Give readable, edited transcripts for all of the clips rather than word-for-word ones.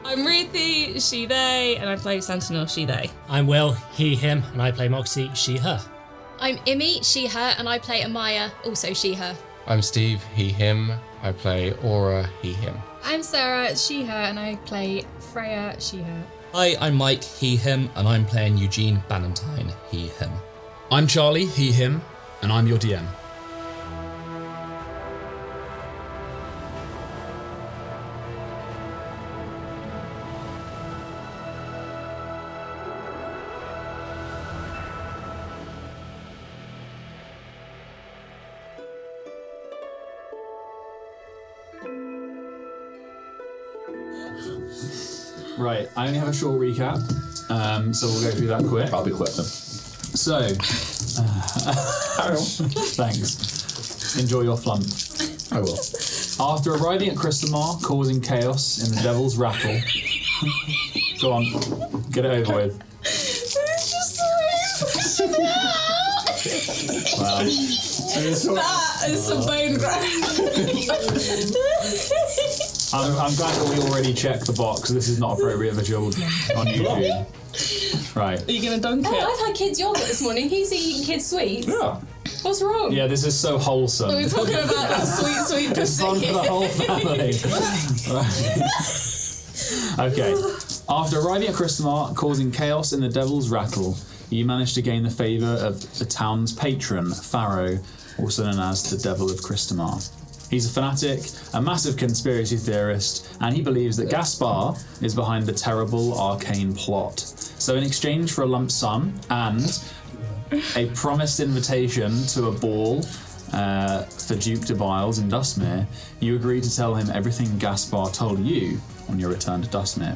I'm Ruthie, she, they, and I play Sentinel, she, they. I'm Will, he, him, and I play Moxie, she, her. I'm Imi, she, her, and I play Ahmaya, also she, her. I'm Steve, he, him. I play Ora, he, him. I'm Sarah, she, her, and I play Freya, she, her. Hi, I'm Mike, he, him, and I'm playing Eugene Ballantyne, he, him. I'm Charlie, he, him, and I'm your DM. Right, I only have a short recap, so we'll go through that quick. I'll be quick then. So, thanks. Enjoy your flump. I will. After arriving at Cristamar, causing chaos in the Devil's Rattle. Go on, get it over with. Wow. That is some bone grind. I'm glad that we already checked the box. This is not appropriate for children on YouTube. Right. Are you going to dunk it? I've had kids' yogurt this morning. He's eating kids' sweets. Yeah. What's wrong? Yeah, this is so wholesome. We're talking about that sweet It's fun for the whole family. Right. Okay. After arriving at Cristamar, causing chaos in the Devil's Rattle, you managed to gain the favour of the town's patron, Farro, also known as the Devil of Cristamar. He's a fanatic, a massive conspiracy theorist, and he believes that Gaspar is behind the terrible arcane plot. So in exchange for a lump sum and a promised invitation to a ball for Duke Debiles in Dustmere, you agree to tell him everything Gaspar told you on your return to Dustmere.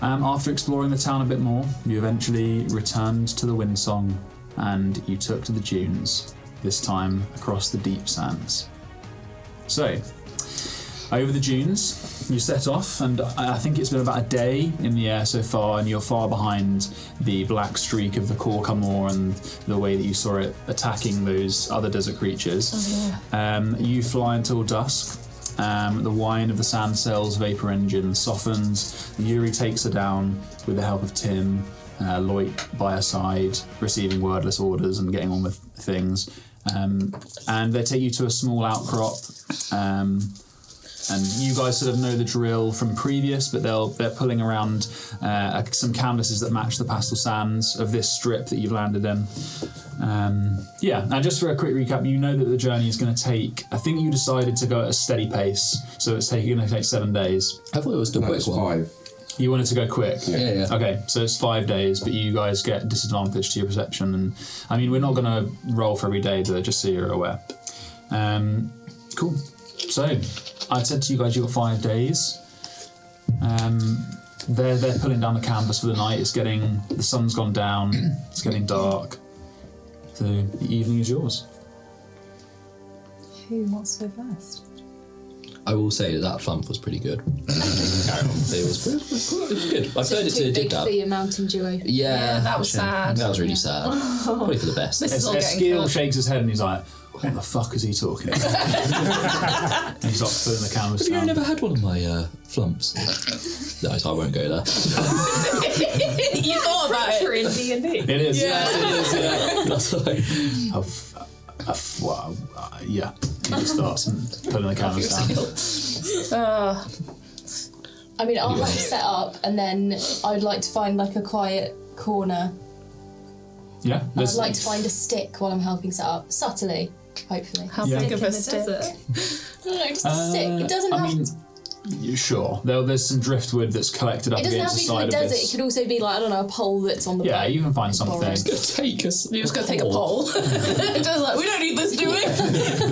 After exploring the town a bit more, you eventually returned to the Windsong and you took to the dunes, this time across the deep sands. So, over the dunes, you set off, and I think it's been about a day in the air so far, and you're far behind the black streak of the Corcamore and the way that you saw it attacking those other desert creatures. Oh, yeah. You fly until dusk. The whine of the sandsail's vapor engine softens. Yuri takes her down with the help of Tim, Loit by her side, receiving wordless orders and getting on with things. And they take you to a small outcrop, and you guys sort of know the drill from previous, but they're pulling around some canvases that match the pastel sands of this strip that you've landed in. And just for a quick recap, you know that the journey is going to take, I think you decided to go at a steady pace, so it's going to take 7 days. I thought it was the quick one. 5. You wanted to go quick? Yeah. Okay, so it's 5 days, but you guys get disadvantage to your perception. And I mean, we're not going to roll for every day, just so you're aware. Cool. So, I said to you guys, you've got 5 days. They're pulling down the canvas for the night. The sun's gone down. It's getting dark. So the evening is yours. Who wants to go first? I will say that flump was pretty good. It was good. I played it to big Dig for your mountain duo. Yeah, that was sad. That was really sad. Probably for the best. Eskil shakes his head and he's like, what the fuck is he talking about? And he's like putting the canvas down. Have you never had one of my flumps? No, I won't go there. You thought about it. You're in D&D. It is. Yeah. Yes, it is. That's like... Yeah. He just starts pulling the canvas down. I mean, I'll have to set up, and then I'd like to find like a quiet corner. Yeah. I'd like to find a stick while I'm helping set up, subtly, hopefully. How big of a stick? I don't know, just a stick. It doesn't have. Sure. There's some driftwood that's collected up It doesn't have against to the be side for the of desert. this. It could also be like, I don't know, a pole that's on the Yeah, boat. you can find something. It's going to take us. You're just going to take a pole. Just like, we don't need this, do we?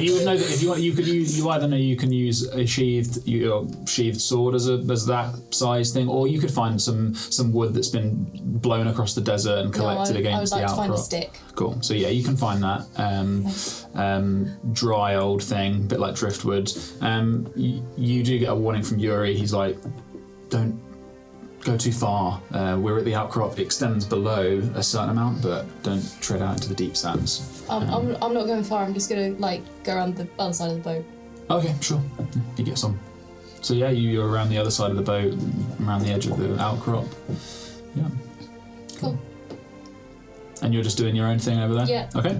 You would know that if you want, you could use. You either know you can use a sheathed sword as that size thing, or you could find some wood that's been blown across the desert and collected against the outcrop. I would like to find a stick. Cool. So yeah, you can find that dry old thing, a bit like driftwood. You do get a warning from Yuri. He's like, don't go too far. We're at the outcrop. It extends below a certain amount, but don't tread out into the deep sands. I'm not going far. I'm just going to go around the other side of the boat. Okay, sure. You get some So yeah, you're around the other side of the boat, around the edge of the outcrop. Yeah. Cool. And you're just doing your own thing over there? Yeah. Okay.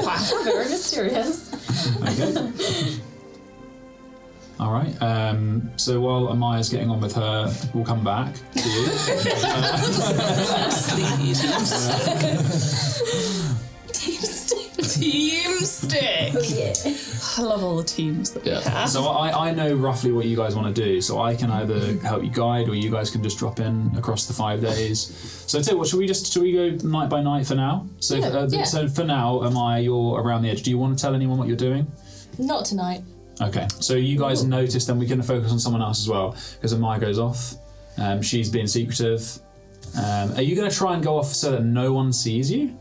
Wow, very mysterious. Okay. All right. So while Amaya's getting on with her, we'll come back to you. Team stick. Oh yeah. I love all the teams that we have. So I know roughly what you guys want to do, so I can either help you guide or you guys can just drop in across the 5 days. So I tell you what, should we go night by night for now? So Yeah. So for now, Amaya, you're around the edge. Do you want to tell anyone what you're doing? Not tonight. Okay, so you guys noticed, and we can focus on someone else as well, because Amaya goes off. She's being secretive. Are you going to try and go off so that no one sees you?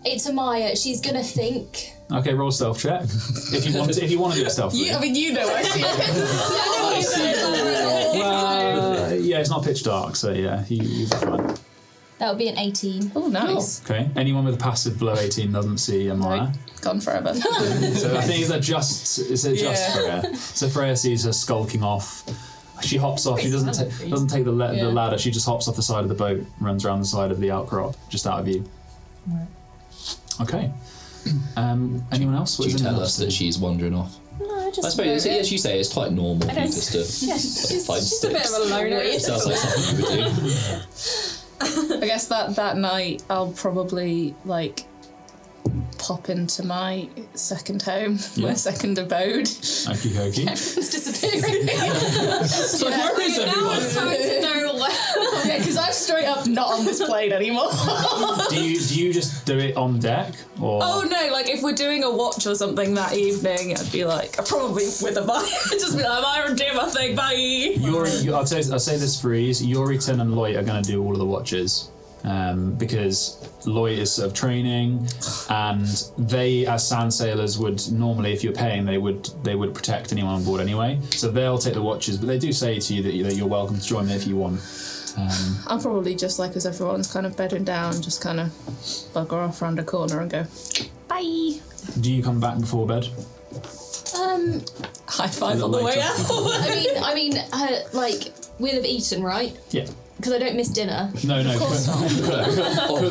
It's Amaya. She's gonna think. Okay, roll stealth check. If you want to do a stealth. I mean, you know I see it. Well, yeah, it's not pitch dark, so yeah, you'll be fine. That would be an 18. Oh, nice. Okay, anyone with a passive below 18 doesn't see Amaya. Gone forever. So I think it's a just Yeah. Freya. So Freya sees her skulking off. She hops off. She doesn't take the ladder. She just hops off the side of the boat, runs around the side of the outcrop, just out of view. Right. Okay. Anyone else? Do you tell us that she's wandering off? No, I just. I suppose, as you say, it's quite normal for you don't- just to find She's a bit sticks. of a loner. Sounds like something you would do. I guess that night I'll probably pop into my second home, my second abode. Okie dokie. It's disappearing. So where is everyone? Yeah, because I'm straight up not on this plane anymore. Do you just do it on deck or? Oh no, if we're doing a watch or something that evening, I'd be probably with Amaya. Just be like, Amaya, do my thing, bye. I'll say this for ease. Yoriton and Loit are going to do all of the watches. Because Loit is sort of training, and they, as sand sailors, would normally, if you're paying, they would protect anyone on board anyway. So they'll take the watches, but they do say to you that you're welcome to join them if you want. I'll probably just as everyone's kind of bedding down, just kind of bugger off around a corner and go, bye. Do you come back before bed? High five on the way out. I mean, we'll have eaten, right? Yeah. Because I don't miss dinner. No. Cook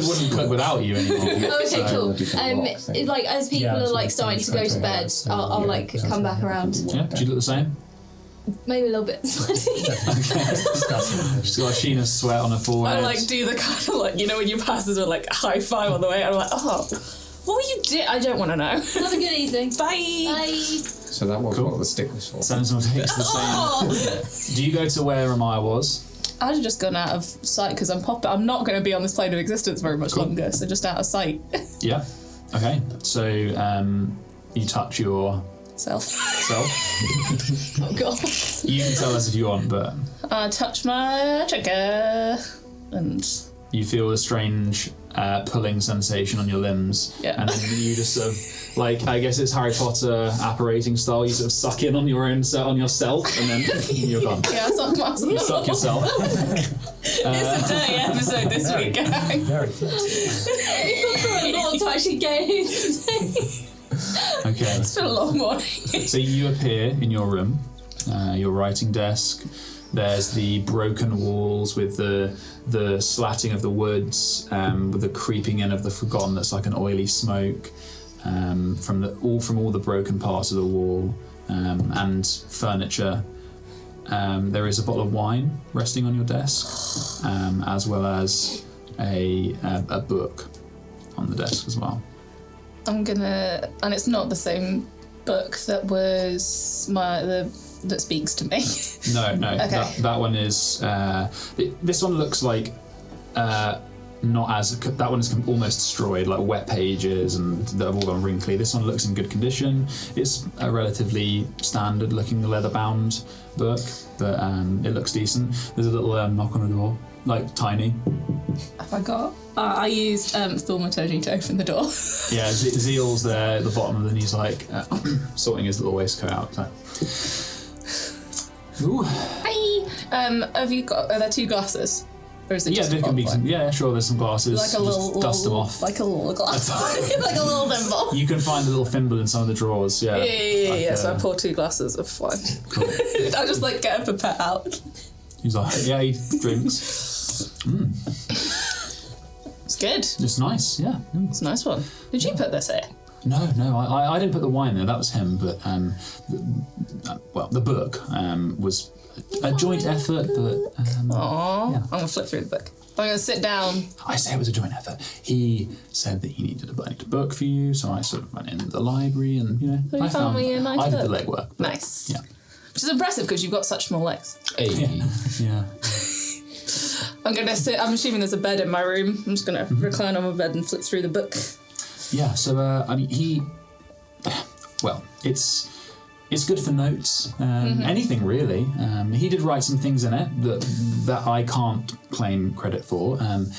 wouldn't cook without you anymore. Oh, okay, cool. As people are starting to go to bed, I'll come back around. Yeah. Do you look the same? Maybe a little bit sweaty. She's got a sheen of sweat on her forehead. I do the kind of when you pass as a high five on the way. I'm oh, what were you doing? I don't want to know. Have a good evening. Bye. Bye. So that was what the stick was for. Sentinel takes the same. Do you go to where Amaya was? I'd have just gone out of sight because I'm not going to be on this plane of existence very much longer, so just out of sight. Yeah. Okay. So you touch your Self. Oh god. You can tell us if you want, but I touch my trigger and you feel a strange pulling sensation on your limbs. Yeah. And then you just sort of I guess it's Harry Potter apparating style. You sort of suck in on your own on yourself, and then you're gone. yeah, I suck myself. You suck yourself. It's a dirty episode this week, gang. Very You've got a lot to actually get into today. Okay. It's been a long morning. So you appear in your room, your writing desk. There's the broken walls with the slatting of the woods, with the creeping in of the forgotten that's like an oily smoke, from all the broken parts of the wall, and furniture. There is a bottle of wine resting on your desk, as well as a book on the desk as well. I'm gonna, and it's not the same book that was that speaks to me. No. Okay. That one is. This one looks like not as. That one is almost destroyed, like wet pages, and that have all gone wrinkly. This one looks in good condition. It's a relatively standard-looking leather-bound book, but it looks decent. There's a little knock on the door, tiny. I forgot. I used thaumaturgy to open the door. Yeah, Zeal's there at the bottom, and then he's sorting his little waistcoat out. He's like, ooh. Hi. Are there 2 glasses? Or is it Yeah, just there a can be bottle some. wine? Yeah, sure. There's some glasses. Like a Just dust them off. Like a little glass. Like a little thimble. You can find a little thimble in some of the drawers. Yeah. Yeah. So I pour 2 glasses of wine. Cool. I just like get a pipette out. He's like, yeah, he drinks. It's good. It's nice. Yeah. It's a nice one. Did you put this here? No, I didn't put the wine there. That was him. But the book was a joint effort. But Aww. yeah. I'm gonna flip through the book. I'm gonna sit down. I say it was a joint effort. He said that he needed a book for you, so I sort of went in the library and you found me a nice I did the book. legwork. but- Nice. Yeah. Which is impressive because you've got such small legs. Yeah. I'm gonna sit. I'm assuming there's a bed in my room. I'm just gonna recline on my bed and flip through the book. Yeah. So I mean, it's good for notes. Anything really. He did write some things in it that I can't claim credit for. And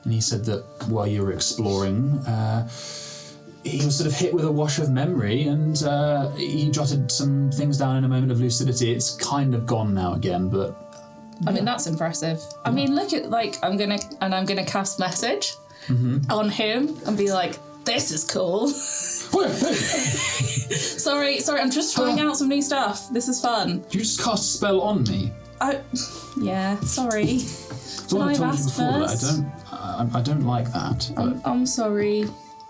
he said that while you were exploring, he was sort of hit with a wash of memory, and he jotted some things down in a moment of lucidity. It's kind of gone now again, but. I mean, that's impressive. I mean, look at, I'm gonna cast message on him and be like, this is cool. Sorry, I'm just trying out some new stuff. This is fun. You just cast a spell on me. Yeah, sorry. Thought I I've told you asked before first. that I don't like that. But I'm sorry.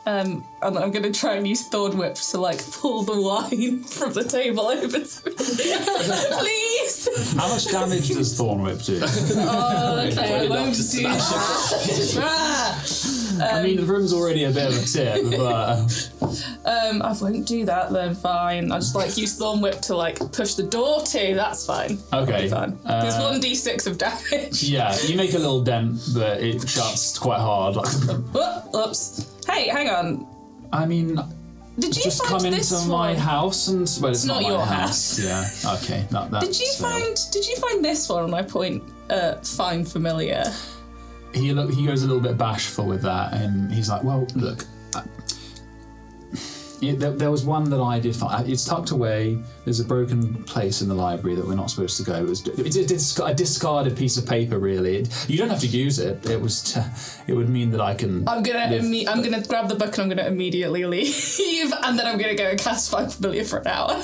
And I'm going to try and use Thorn Whip to pull the wine from the table over to me. Please! how much damage does Thorn Whip do? Oh, okay, I won't do that. I mean, the room's already a bit of a tip, but... I won't do that then, fine. I'll just use Thorn Whip to push the door too, that's fine. Okay. That'll be fine. There's 1d6 of damage. Yeah, you make a little dent, but it shuts quite hard. Oops. Hey, hang on. I mean, Did you just find come this into my house and... Well, it's not my your house. Yeah, okay. Did you find this one? I point find familiar. He goes a little bit bashful with that, and he's like, well, look... there was one that I did find. It's tucked away. There's a broken place in the library that we're not supposed to go. It's a discarded piece of paper, really. You don't have to use it. It would mean that I can. I'm gonna grab the book and I'm gonna immediately leave, and then I'm gonna go and cast Find Familiar for an hour.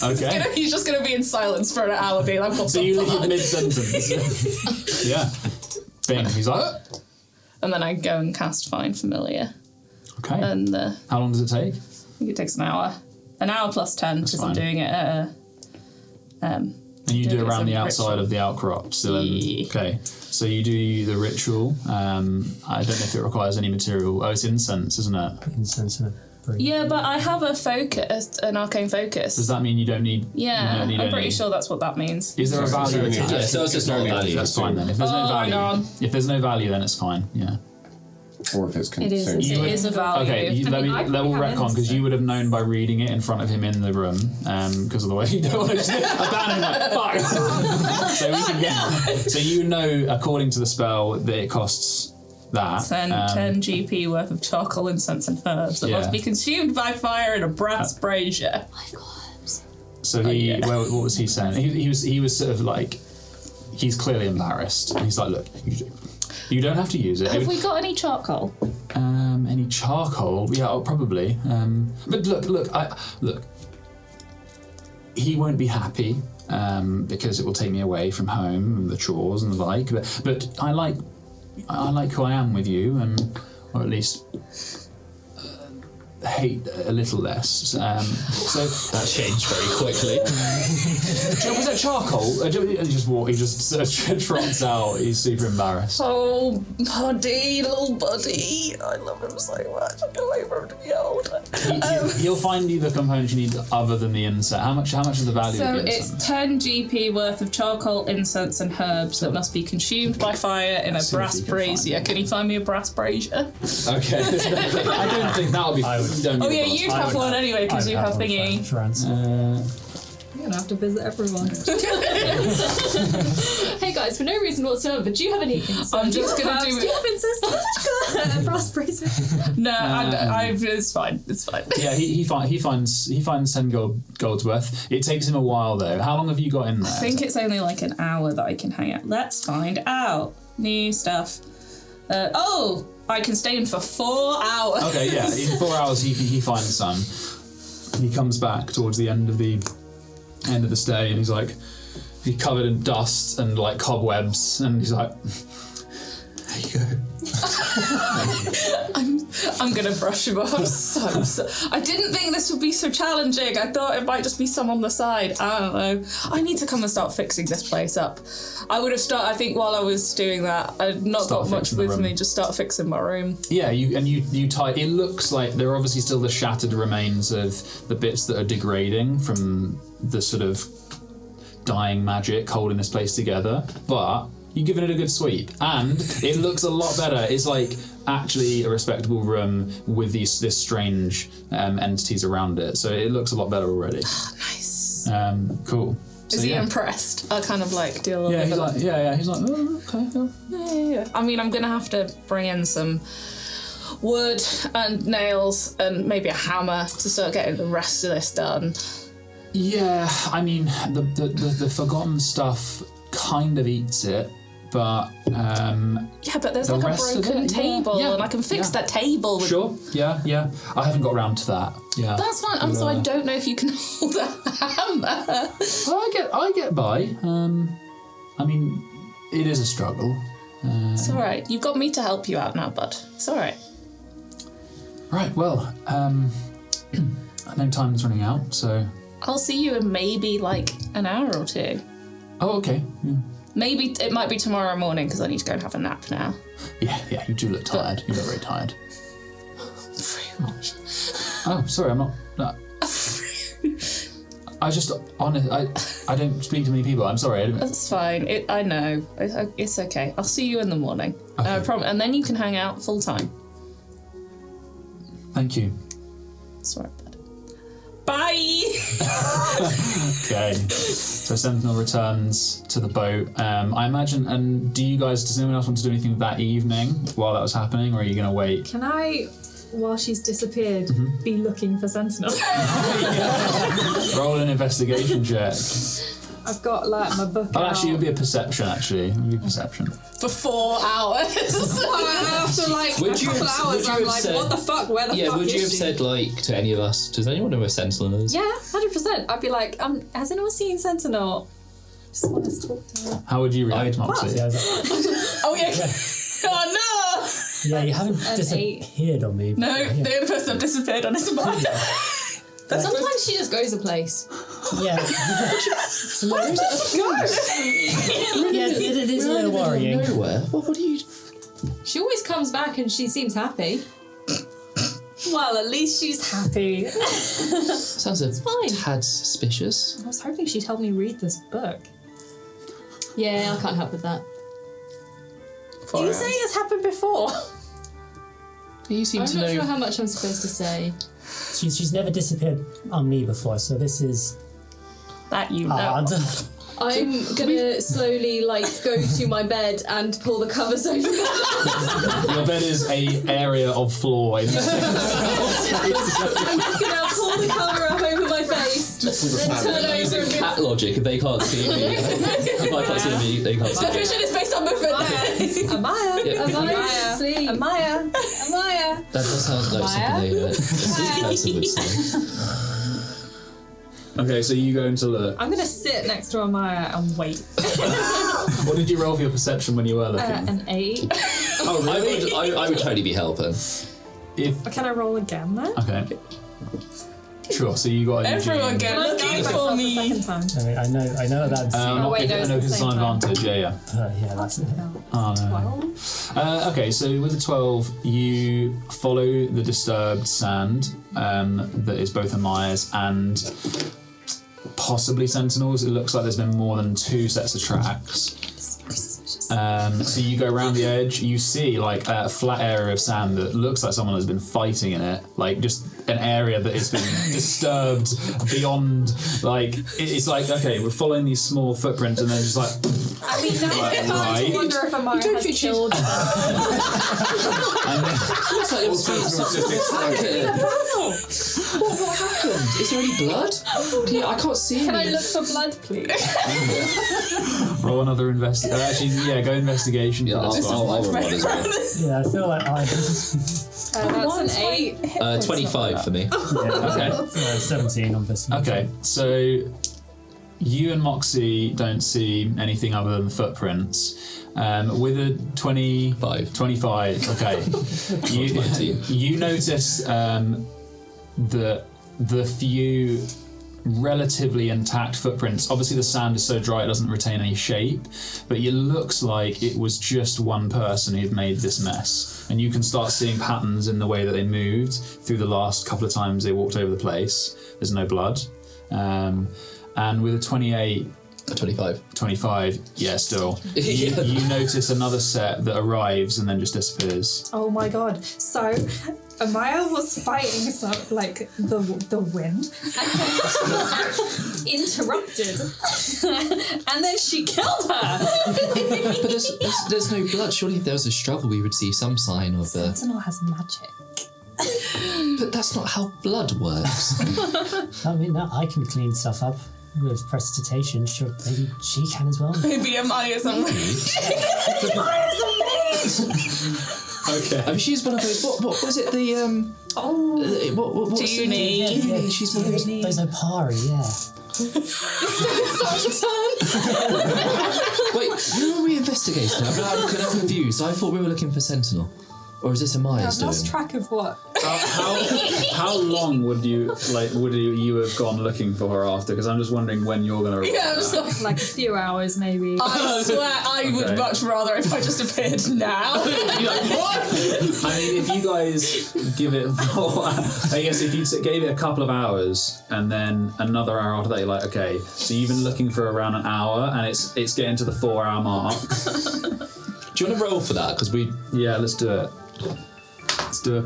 Okay. He's just gonna be in silence for an hour, being like, "What So the you fuck?" leave mid-sentence. Yeah. Bing. He's like. "Oh." And then I go and cast Find Familiar. Okay. And how long does it take? I think it takes an hour. An hour plus 10 because I'm doing it at and you do it around the outside ritual. of the outcrop still. Yeah. Okay. So you do the ritual. I don't know if it requires any material. Oh, it's incense, isn't it? Incense and a breeze. Yeah, but I have an arcane focus. Does that mean you don't need... Yeah, you don't need I'm pretty any- sure that's what that means. Is there a value attached? Yeah, so it's just not value. That's fine then. If there's no hang value, on. if there's no value, then it's fine. Yeah. Or if it's It is. consumed. It is a value. Okay. I Let probably me have retcon because instant. you would have known by reading it in front of him in the room. Because otherwise you don't want to just abandon him. Like, fuck. So we can get. So you know, according to the spell, that it costs that 10 GP worth of charcoal, incense, and herbs that Yeah. must be consumed by fire in a brass brazier. So he, what was he saying? He was sort of like, he's clearly embarrassed. And he's like, look, you don't have to use it. Have we got any charcoal? Any charcoal? Yeah, probably. But look. He won't be happy because it will take me away from home and the chores and the like. But I like who I am with you, or at least hate a little less. So That changed very quickly. was that charcoal? He just sort of trots out. He's super embarrassed. Oh, little buddy. I love him so much. I can't wait for him to be older. He'll find you the components you need other than the incense. How much is the value So of the it's incense? 10 GP worth of charcoal, incense, and herbs that must be consumed by fire in a See if brass you can find brazier. it. Can you find me a brass brazier? Okay. I don't think that'll be. I would- you don't need Oh yeah, a brass. you'd have one anyway because you have thingy. You're gonna have to visit everyone. Hey guys, for no reason whatsoever, do you have any incense? I'm just gonna Do you have incense? A brass brazier. No, it's fine. It's fine. Yeah, he finds 10 gold's worth. It takes him a while though. How long have you got in there? I think it's only like an hour that I can hang out. Let's find out. New stuff. I can stay in for 4 hours. Okay, yeah. In 4 hours, he finds some. He comes back towards the end of the stay, and he's covered in dust and like cobwebs, and he's like, "There you go." I'm gonna brush him off. I'm so I didn't think this would be so challenging. I thought it might just be some on the side. I don't know. I need to come and start fixing this place up. I would have started. I think while I was doing that, I'd not got much with me. Just start fixing my room. Yeah, you tie. It looks like there are obviously still the shattered remains of the bits that are degrading from the sort of dying magic holding this place together, but you've given it a good sweep, and it looks a lot better. It's like actually a respectable room with this strange entities around it, so it looks a lot better already. Nice. Cool. Is he impressed? I kind of like do a little bit. He's like, he's like, oh, okay. Yeah. I mean, I'm gonna have to bring in some wood and nails and maybe a hammer to start getting the rest of this done. Yeah, I mean, the forgotten stuff kind of eats it, but yeah, but there's the like a rest of broken it, table, yeah, and I can fix that table. Sure. Yeah. I haven't got around to that. Yeah. That's fine. So I don't know if you can hold a hammer. I get by. I mean, it is a struggle. It's all right. You've got me to help you out now, bud. It's all right. Right. Well, I know time's running out, so I'll see you in maybe like an hour or two. Oh, okay. Yeah. Maybe it might be tomorrow morning because I need to go and have a nap now. Yeah. You do look tired. You look very tired. Oh, sorry. I'm not. I just honest. I don't speak to many people. I'm sorry. That's fine. I know. It's okay. I'll see you in the morning. Okay. And then you can hang out full time. Thank you. It's all right, bud. Bye. Okay. So Sentinel returns to the boat. I imagine. And does anyone else want to do anything that evening while that was happening, or are you going to wait? Can I, while she's disappeared, be looking for Sentinel? Roll an investigation check. I've got like my book. Actually, it would be a perception. Perception. For 4 hours. After like Would a you couple have- hours, would you I'm have like, said- what the fuck? Where the fuck Yeah, would you is have she? said, like, to any of us, does anyone know where Sentinel is? Yeah, 100%. I'd be like, has anyone seen Sentinel? Just want to talk to her. How would you react, Moxie? Yeah, Oh yeah. Oh no. yeah, you haven't An disappeared on me. No, Yeah. the only person I've disappeared on is Amaya. Sometimes she just goes a place. Yeah. So where is it? Yeah, it is a little worrying. Nowhere. What do you... She always comes back and she seems happy. Well, at least she's happy. Sounds a fine. tad suspicious. I was hoping she'd help me read this book. Yeah, I can't help with that. You say it's happened before. You seem I'm to not know... sure how much I'm supposed to say. She's never disappeared on me before, so this is That you know. hard. I'm gonna slowly go to my bed and pull the covers over. Your bed is a area of floor. I'm just gonna pull the cover up over my face, then turn over Using and be cat logic, if they can't see me, if I can't see me, they can't see me. Definition is based on movement. Amaya. Yeah. Amaya, sleep. Amaya. That does sound like something a sick person would say. Okay, so you go into look. I'm gonna sit next to Amaya and wait. What did you roll for your perception when you were looking? An 8. Oh, really? I would totally be helping. Can I roll again then? Okay. Sure. So you got a Everyone Eugene. go looking for me. Second time. I know that's. Oh, wait, no, it's no, the because it's same on time. advantage. Yeah. Yeah, that's it. Oh, no. 12. Okay, so with the 12, you follow the disturbed sand that is both Amaya's and possibly Sentinel's. It looks like there's been more than 2 sets of tracks. So you go around the edge, you see a flat area of sand that looks like someone has been fighting in it, just an area that has been disturbed beyond, it's okay, we're following these small footprints and then just I mean, that's Right. I wonder if Amaya has killed them. Looks like it was What happened? Is there any blood? I can't see Can I any. look for blood, please? Roll another investigation. Actually, yeah, go investigation Yeah, for this I'll one. roll one as well. Yeah, I feel like I. That's an 8. 25 for me. Okay. 17 on this. Okay, so you and Moxie don't see anything other than the footprints. With a 25, okay. you notice the few relatively intact footprints. Obviously the sand is so dry it doesn't retain any shape, but it looks like it was just one person who'd made this mess. And you can start seeing patterns in the way that they moved through the last couple of times they walked over the place. There's no blood. And with a 25, yeah, still. You notice another set that arrives and then just disappears. Oh my god. So, Amaya was fighting the wind and then interrupted. And then she killed her. But there's no blood. Surely if there was a struggle, we would see some sign of the... Sentinel has magic. But that's not how blood works. I mean, no, I can clean stuff up with prestidigitation. Sure, maybe she can as well. Maybe Amaya's a mage. Okay. I mean, she's one of those... What was it? The... what's the Junie. name? She's one of those... Those Opari, yeah. Wait, who are we investigating? I'm confused. I thought we were looking for Sentinel. Or is this Amaya's I've doing? lost track of what. How long would you have gone looking for her after? Because I'm just wondering when you're going to. Yeah, I was Like a few hours, maybe. I swear I would much rather if I just appeared now. You're like, what? I mean, if you guys give it, I guess if you gave it a couple of hours and then another hour after that, you're like, okay, so you've been looking for around an hour and it's getting to the 4-hour mark. Do you want to roll for that? Because we... Yeah, let's do it.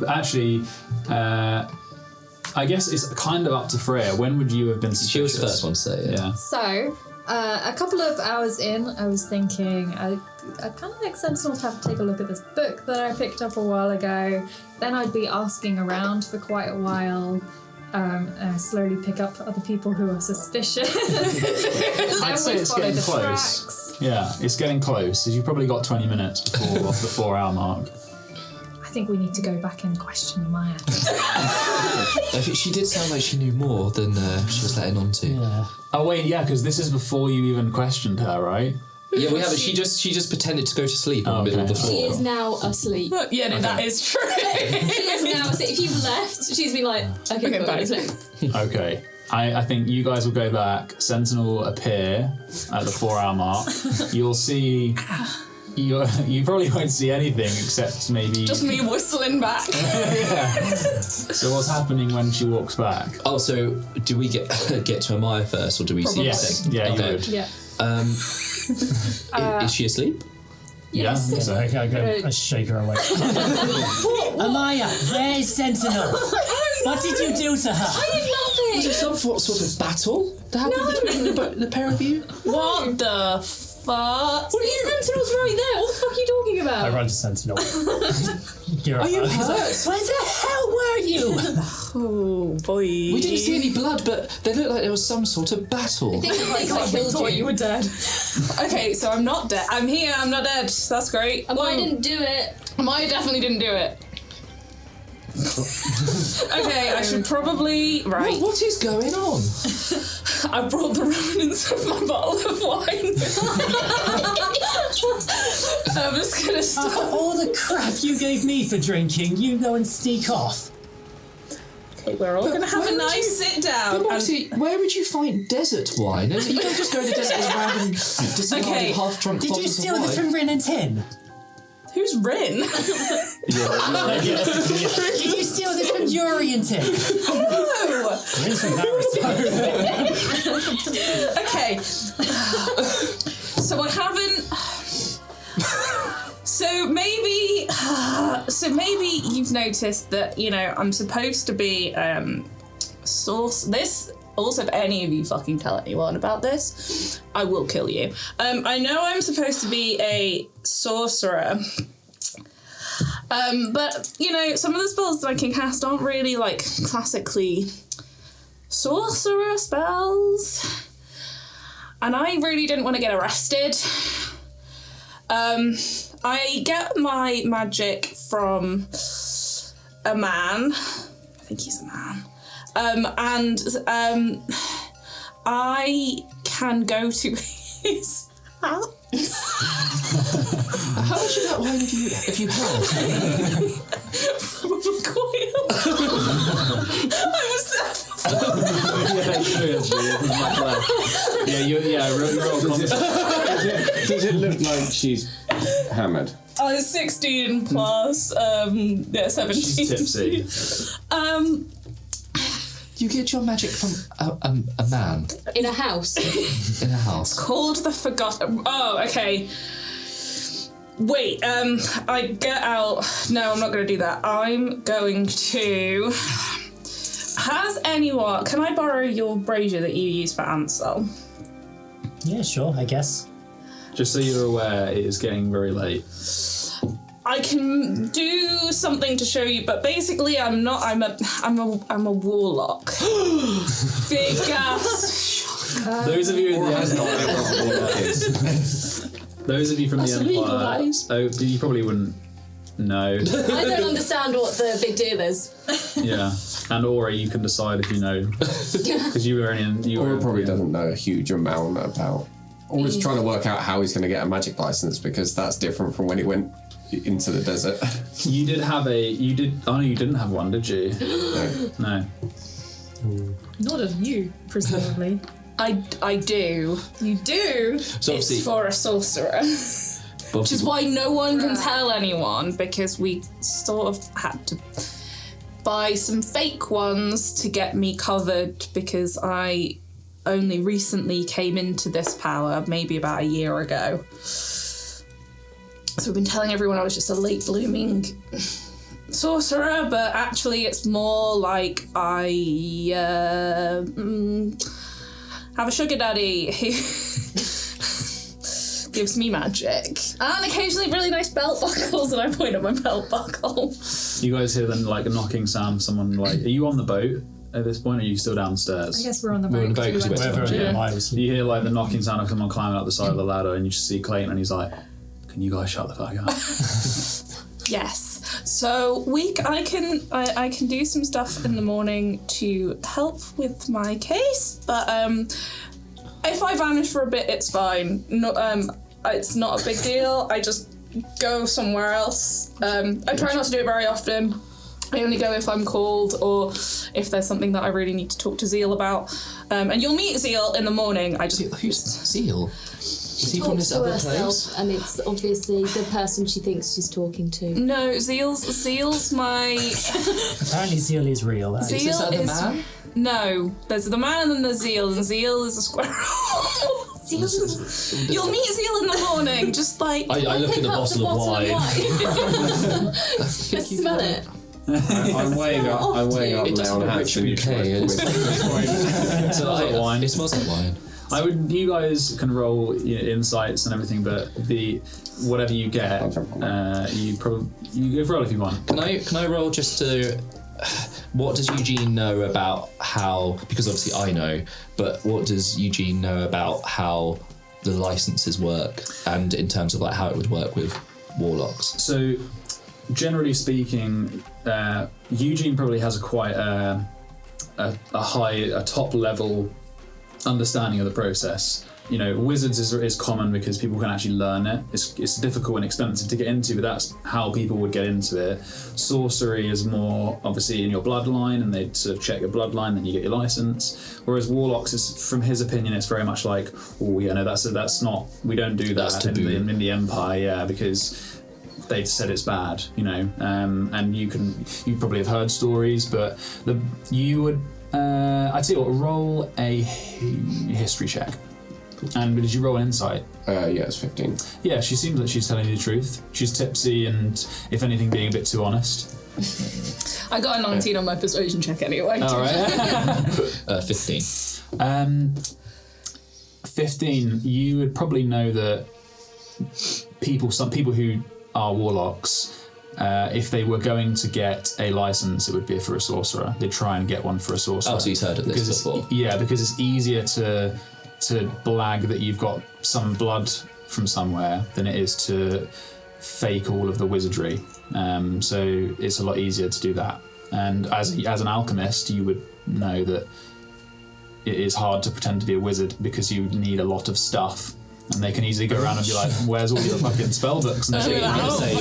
Actually, I guess it's kind of up to Freya. When would you have been suspicious? She was the first one to say it. Yeah. So, a couple of hours in, I was thinking, I kind of like Sentinel to have to take a look at this book that I picked up a while ago. Then I'd be asking around for quite a while. And I slowly pick up other people who are suspicious. I'd say it's getting close. Tracks. Yeah, it's getting close. You've probably got 20 minutes before the 4-hour mark. I think we need to go back and question Amaya. I think she did sound like she knew more than she was letting on to. Yeah. Oh wait, yeah, because this is before you even questioned her, right? Yeah, we haven't. She just pretended to go to sleep in the middle of the floor. She is now asleep. Yeah, no, that is true. She is now asleep. If you've left, she's been like, okay, bye. Okay. I think you guys will go back. Sentinel will appear at the 4-hour mark. You'll see... You probably won't see anything except maybe... Just me whistling back. Yeah. So what's happening when she walks back? Oh, so do we get to Amaya first, or do we see? Yes. Yeah, okay. you would. Yeah. Is she asleep? Yeah, I think so. Okay, I go. I shake her away. Amaya, where is Sentinel? What did you do to her? Was it some sort of battle that happened between the pair of you? What the fuck? Sentinel's right there. What the fuck are you talking about? I run to Sentinel. Are you hurt? Where the hell were you? Oh boy. We didn't see any blood, but they looked like there was some sort of battle. I killed you. were dead. Okay, so I'm not dead. I'm here, I'm not dead. That's great. I didn't do it. Amaya definitely didn't do it. Okay, I should probably... Right. What is going on? I brought the remnants of my bottle of wine. I'm just gonna stop. After all the crap you gave me for drinking, you go and sneak off. Okay, we're all gonna have a nice sit down. But Moxie, where would you find desert wine? You don't just go to the desert with random discarded half-drunk Did you bottles steal of this wine. from Rin and Tin? Who's Rin? Did you steal this from Yuri and Tin? No! Rin's from Paris. Okay. So I haven't... So maybe you've noticed that, I'm supposed to be this Also, if any of you fucking tell anyone about this, I will kill you. I know I'm supposed to be a sorcerer. But, you know, some of the spells that I can cast aren't really, like, classically sorcerer spells. And I really didn't want to get arrested. I get my magic from a man. I think he's a man. I can go to his house. How much of that wine have you had? Probably quite a lot. I was there. Does it look like she's hammered? I was 16 plus, 17. She's tipsy. You get your magic from a man In a house. in a house. Called the Forgotten. Oh, okay. Wait, I get out. No, I'm not going to do that. I'm going to. Has anyone. Can I borrow your brazier that you use for Ansel? Yeah, sure, I guess. Just so you're aware, it is getting very late. I can do something to show you, but basically I'm not. I'm a warlock. Big ass. Those of you in the those of you from the Empire, you probably wouldn't know. I don't understand what the big deal is. Yeah, and Ora, you can decide if you know, because you were in. Ora probably doesn't know a huge amount about. Ora's trying to work out how he's going to get a magic license, because that's different from when he went into the desert. You did have a. You did. Oh no, you didn't have one, did you? No. Not of you, presumably. I do. You do? So It's for a sorcerer. Which is why no one can tell anyone, because we sort of had to buy some fake ones to get me covered, because I only recently came into this power, maybe about a year ago. So we've been telling everyone I was just a late blooming sorcerer, but actually it's more like I have a sugar daddy who gives me magic. And occasionally really nice belt buckles, and I point at my belt buckle. You guys hear then like a knocking sound. Someone like, are you on the boat at this point? Or are you still downstairs? I guess we're on the boat. We're on the boat because we went to You hear like the knocking sound of someone climbing up the side of the ladder, and you just see Clayton, and he's like, "Can you guys shut the fuck up?" Yes. So I can do some stuff in the morning to help with my case, but if I vanish for a bit, it's fine. It's not a big deal. I just go somewhere else. I try not to do it very often. I only go if I'm called or if there's something that I really need to talk to Zeal about. And you'll meet Zeal in the morning. Who's Zeal? Is he from this other place? And it's obviously the person she thinks she's talking to. No, Zeal's my... Apparently Zeal is real. Zeal Is this other man? No, there's the man and then there's Zeal, and Zeal is a squirrel. You'll meet Zeal in the morning, just like... I look at the bottle of wine. Let's smell it. I'm weighing up It doesn't now. look rich bouquet. So wine. It smells like wine. You guys can roll insights and everything, but whatever you get, you roll if you want. Can I roll just to? What does Eugene know about how? Because obviously I know, but what does Eugene know about how the licenses work, and in terms of like how it would work with warlocks? So, generally speaking, Eugene probably has quite a top level understanding of the process. You know, wizards is common because people can actually learn it. It's difficult and expensive to get into, but that's how people would get into it. Sorcery is more obviously in your bloodline, and they'd sort of check your bloodline, then you get your license. Whereas warlocks, is, from his opinion, it's very much like, oh yeah, no, that's not. We don't do that in the Empire, yeah, because they've said it's bad, you know. And you probably have heard stories, but you would. I'd say roll a history check. And did you roll an insight? Yeah, it's 15. Yeah, she seems like she's telling you the truth. She's tipsy and, if anything, being a bit too honest. I got a 19 on my persuasion check anyway. All right. 15. 15. You would probably know that some people who are warlocks, if they were going to get a license, it would be for a sorcerer. They'd try and get one for a sorcerer. Oh, so you've heard of this before? Because it's easier to blag that you've got some blood from somewhere than it is to fake all of the wizardry. So it's a lot easier to do that. And as an alchemist, you would know that it is hard to pretend to be a wizard because you need a lot of stuff. And they can easily go around and be like, where's all your fucking spell books? And You're going to say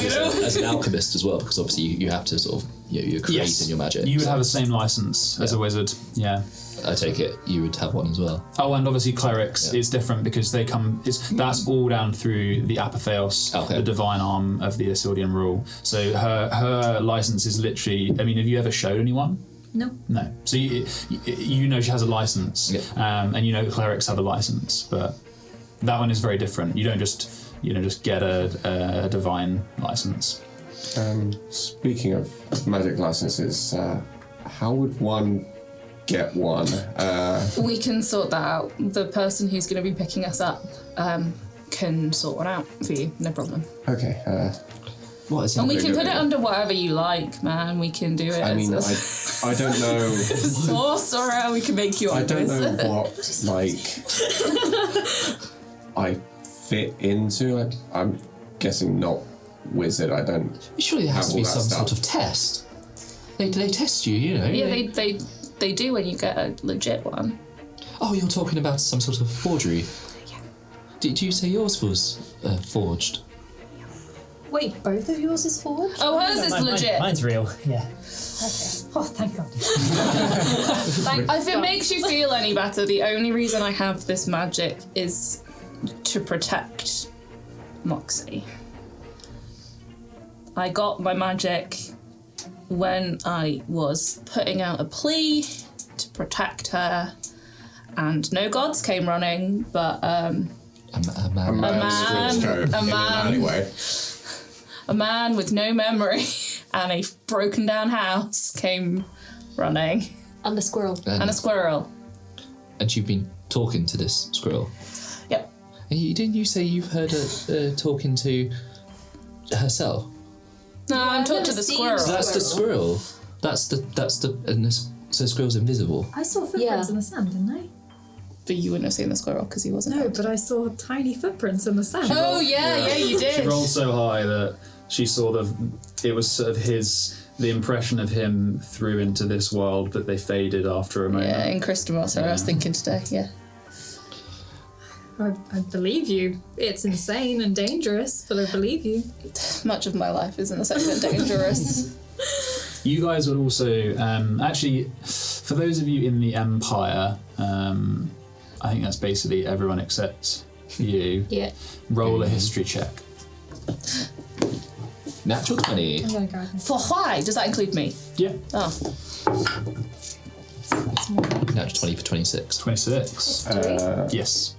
as an alchemist as well, because obviously you have to sort of, you're creating your magic. You would have the same license as a wizard, yeah. I take it you would have one as well. Oh, and obviously clerics is different because they come. That's all down through the Apotheos, the divine arm of the Isildian rule. So her license is literally. I mean, have you ever showed anyone? No. No. So you know she has a license, and you know clerics have a license, but that one is very different. You don't just get a divine license. Speaking of magic licenses, how would one get one? We can sort that out. The person who's going to be picking us up can sort one out for you, no problem. Okay. What is it? And we can put it under whatever you like, man. We can do it. I mean, I don't know. Sorcerer, we can make you. I don't know what I fit into. I'm guessing not wizard. I don't. Surely there has to be some sort of test. They test you, you know. Yeah, they do when you get a legit one. Oh, you're talking about some sort of forgery. Yeah. Did you say yours was forged? Wait, both of yours is forged? Oh, hers is legit. Mine's real, yeah. Okay. Oh, thank God. If it makes you feel any better, the only reason I have this magic is to protect Moxie. I got my magic when I was putting out a plea to protect her, and no gods came running, but a man with no memory and a broken down house came running. And a squirrel. And a squirrel. And you've been talking to this squirrel? Yep. And didn't you say you've heard her talking to herself? No, I'm talking to the squirrel. So that's the squirrel. So the squirrel's invisible. I saw footprints in the sand, didn't I? But you wouldn't have seen the squirrel because he wasn't. No, but I saw tiny footprints in the sand. Oh yeah, you did. She rolled so high that she saw it was sort of the impression of him through into this world, but they faded after a moment. Yeah, in Cristamar, so I was thinking today, yeah. I believe you. It's insane and dangerous, but I believe you. Much of my life is insane and dangerous. You guys would also, actually, for those of you in the Empire, I think that's basically everyone except you. Yeah. Roll a history check. Natural 20. I'm gonna go. For why? Does that include me? Yeah. Oh. Natural 20 for 26. 26. Yes.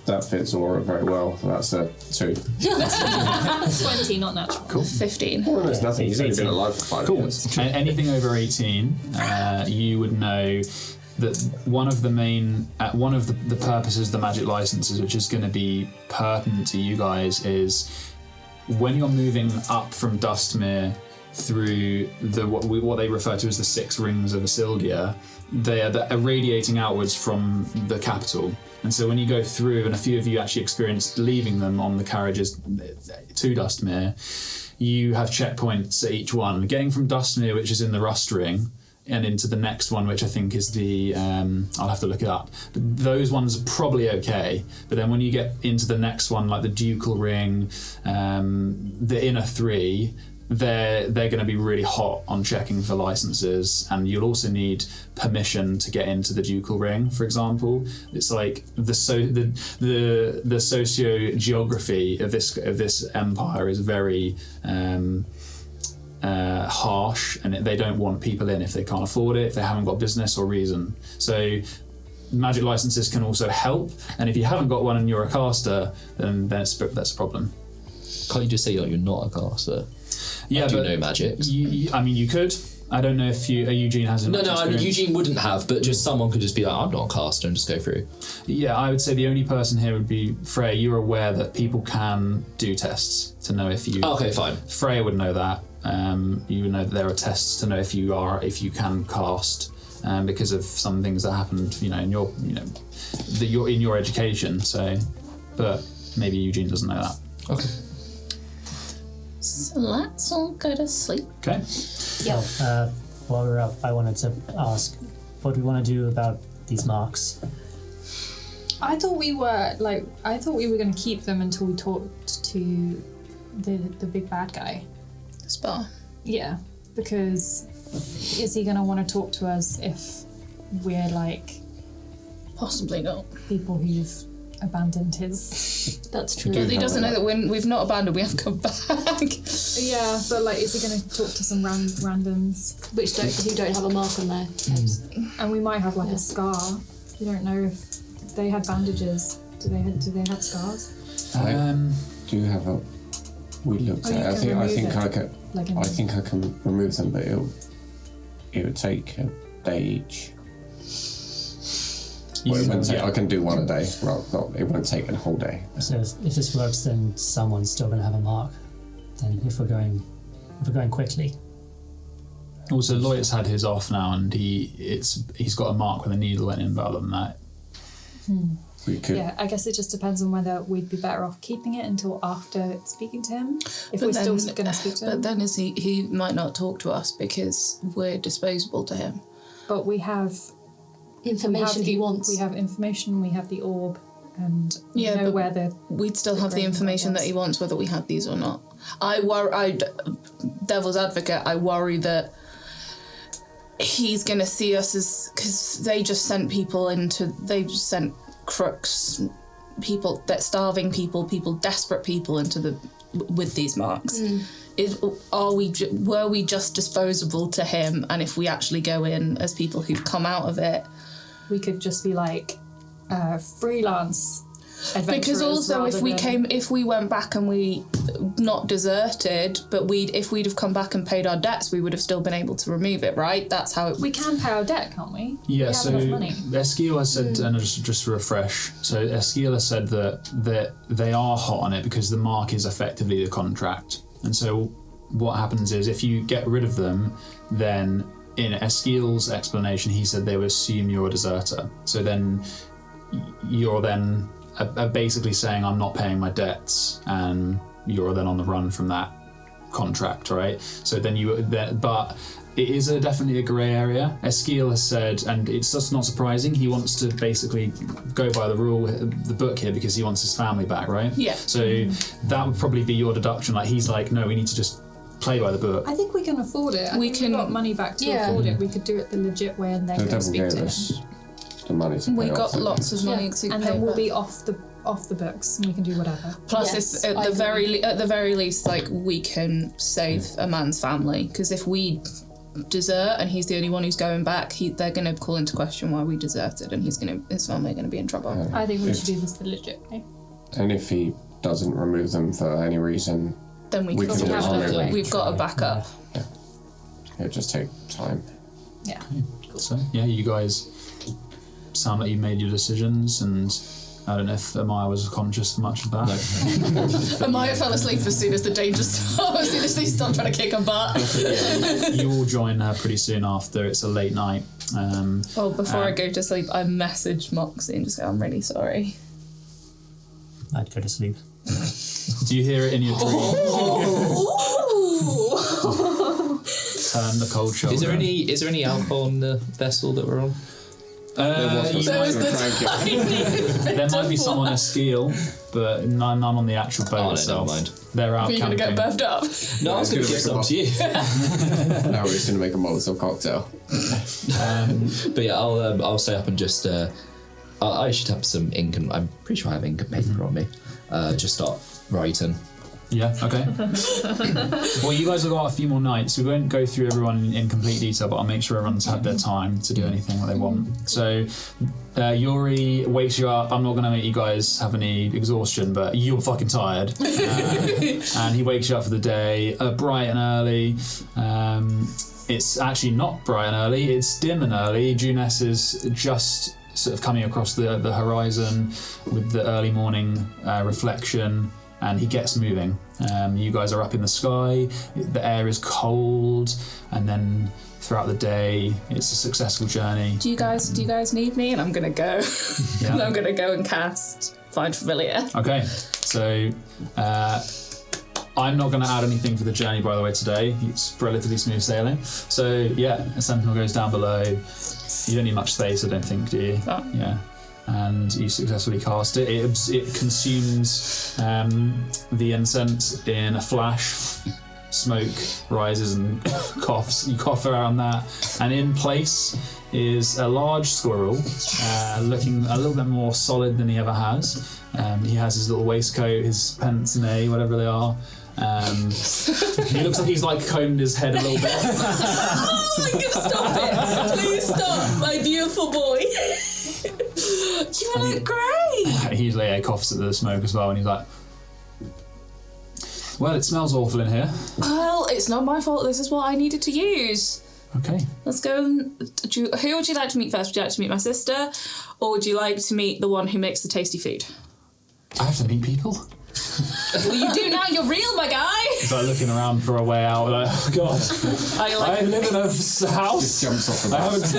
That fits Ora very well. That's a 2. 20, not natural. Cool. 15. Ora knows nothing. He's only been alive for 5 years. And anything over 18, you would know that one of the purposes of the magic licenses, which is going to be pertinent to you guys, is when you're moving up from Dustmere through what they refer to as the 6 rings of Isildia, they are irradiating outwards from the capital. And so when you go through, and a few of you actually experienced leaving them on the carriages to Dustmere, you have checkpoints at each one. Getting from Dustmere, which is in the Rust Ring, and into the next one, which I think is the, I'll have to look it up. But those ones are probably okay. But then when you get into the next one, like the Ducal Ring, the Inner 3, they're going to be really hot on checking for licenses, and you'll also need permission to get into the Ducal Ring, for example. It's like the socio-geography of this empire is very harsh, and they don't want people in if they can't afford it, if they haven't got business or reason. So magic licenses can also help, and if you haven't got one and you're a caster, then that's a problem. Can't you just say you're not a caster? Yeah, I do but know magics. I mean, you could. I don't know if Eugene has enough No, I mean, experience. Eugene wouldn't have, but just someone could just be like, I'm not a caster, and just go through. Yeah, I would say the only person here would be Freya. You're aware that people can do tests to know if you... Okay, fine. Freya would know that. You would know that there are tests to know if you can cast, because of some things that happened, in your education. So, but maybe Eugene doesn't know that. Okay. So let's all go to sleep. Okay. Yeah. While we're up, I wanted to ask, what do we want to do about these marks? I thought we were going to keep them until we talked to the big bad guy. Spa. Yeah, because is he going to want to talk to us if we're like Possibly not. people who've abandoned his? That's true. He doesn't know that we've not abandoned, we have come back. Yeah, but like, is he going to talk to some randoms? Who don't have a mark on their heads. And we might have like a scar. We don't know if they had bandages. Do they have scars? Do you have a... We looked Oh, you at it. can I remove think it, I can... like in I the- think I can remove them, but it would take a day each. Well, it wouldn't take, I can do one a day. Well, it won't take a whole day. So if this works, then someone's still going to have a mark. Then if we're going quickly. Also, Loyet's had his off now, and he's got a mark where the needle went in. But other than that, We could. Yeah, I guess it just depends on whether we'd be better off keeping it until after speaking to him. If we're still going to speak to him. But then he might not talk to us because we're disposable to him. But we have Information he wants. We have information. We have the orb, and we Yeah, know but where the. We'd still have the grain information that was. he wants, whether we had these or not. Devil's advocate, I worry that he's going to see us as... Because they just sent sent crooks, people, that starving people, desperate people with these marks. Were we just disposable to him? And if we actually go in as people who've come out of it, We could just be like freelance adventurers. because also rather than- if we went back and we not deserted, but if we'd have come back and paid our debts, we would have still been able to remove it, right? That's how it. we can pay our debt, can't we? yeah. We So have enough money. Esquila said, and just to refresh. So Esquila said that they are hot on it because the mark is effectively the contract, and so what happens is if you get rid of them, then in Esquil's explanation, he said they would assume you're a deserter. So then you're then basically saying I'm not paying my debts, and you're then on the run from that contract, right? So then but it is definitely a grey area. Esquil has said, and it's just not surprising, he wants to basically go by the book here because he wants his family back, right? Yeah. So that would probably be your deduction. Like he's like, no, we need to just play by the book. I think we can afford it. We can- We've got money back to Yeah. afford it. We could do it the legit way and then The go devil speak gave to him. us the money to pay We got off. lots of money to and pay then we'll back. be off the books and we can do whatever. Plus, Yes, it's at I the very least, like we can save a man's family. Because if we desert and he's the only one who's going back, they're going to call into question why we deserted, and his family are going to be in trouble. I think we should do this the legit way. And if he doesn't remove them for any reason, Then we We can. can always always remove remove it. We've got a backup. it'll just take time. Yeah. So yeah, you guys sound like you made your decisions, and I don't know if Amaya was conscious much of that. Amaya fell asleep as soon as the danger started. As soon as they stopped trying to kick her butt. You all join pretty soon after. It's a late night. Well, before I go to sleep, I messaged Moxie and just go, I'm really sorry. I'd go to sleep. Do you hear it in your dream? Turn the cold shoulder. Is there any alcohol on the vessel that we're on? There might be some on Esquil, but none on the actual boat Oh, no, itself. never mind. They're out Are you going to camping. get buffed up? No, I was going to give some to you. Now we're just going to make a Molotov cocktail. But yeah, I'll stay up and just. I should have some ink, and I'm pretty sure I have ink and paper on me. Just start writing. Yeah, okay. Well, you guys have got a few more nights. We won't go through everyone in complete detail, but I'll make sure everyone's had their time to do anything that they want. So, Yuri wakes you up. I'm not going to make you guys have any exhaustion, but you're fucking tired. And he wakes you up for the day, bright and early. It's actually not bright and early, it's dim and early. Juness is just sort of coming across the horizon with the early morning reflection. And he gets moving. You guys are up in the sky, the air is cold, and then throughout the day, it's a successful journey. Do you guys need me? And I'm gonna go. Yeah. And I'm gonna go and cast Find Familiar. Okay, so I'm not going to add anything for the journey, by the way, today. It's relatively smooth sailing. So yeah, a Sentinel goes down below. You don't need much space, I don't think, do you? Oh. Yeah. And you successfully cast it. It consumes the incense in a flash. Smoke rises and coughs. You cough around that. And in place is a large squirrel, looking a little bit more solid than he ever has. He has his little waistcoat, his pince nez, whatever they are. He looks like he's like combed his head a little bit. Oh, I'm gonna stop it! Please stop, my beautiful boy. You look great. He coughs at the smoke as well, and he's like, "Well, it smells awful in here." Well, it's not my fault. This is what I needed to use. Okay. Let's go. Who would you like to meet first? Would you like to meet my sister, or would you like to meet the one who makes the tasty food? I have to meet people. Well, you do now. You're real, my guy. He's like looking around for a way out. Like, oh God, I live in a house. Just jumps off the bus.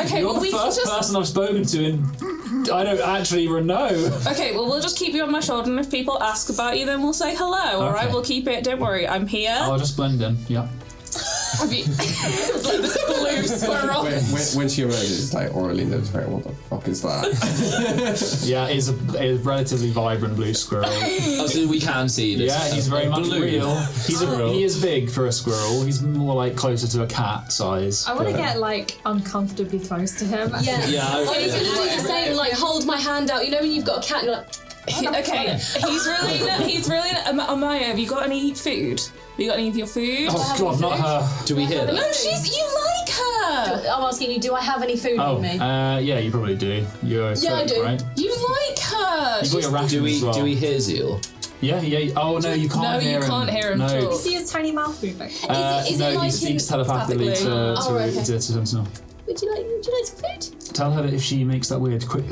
Okay, You're well, the first person I've spoken to, and I don't actually even know. Okay, well, we'll just keep you on my shoulder, and if people ask about you, then we'll say hello. All right, we'll keep it. Don't worry, I'm here. I'll just blend in. Yeah. It's like this blue squirrel. When she emerges, it's like Aurelina looks very, what the fuck is that? Yeah, it's a relatively vibrant blue squirrel. Oh, so we can see this. Yeah, he's very much blue. real. He is big for a squirrel. He's more like closer to a cat size. I want to get like uncomfortably close to him. Yeah. Yeah. I was going to do the same, like hold my hand out. You know when you've got a cat and you're like... Okay, he's really. Ahmaya, have you got any food? Have you got any of your food? Oh God, not her. Do we hear that? No, you like her. I'm asking you, do I have any food on me? Yeah, you probably do. You're a cook, I do. right? You like her. You've got your rations Do we as well. do we hear Zeal? Yeah. Oh no, you can't hear him. No, you can't hear him No. at all. You see his tiny mouth moving. Is No, it like he speaks telepathically telepathically. to Sentinel. Would you like some food? Tell her that if she makes that weird clicking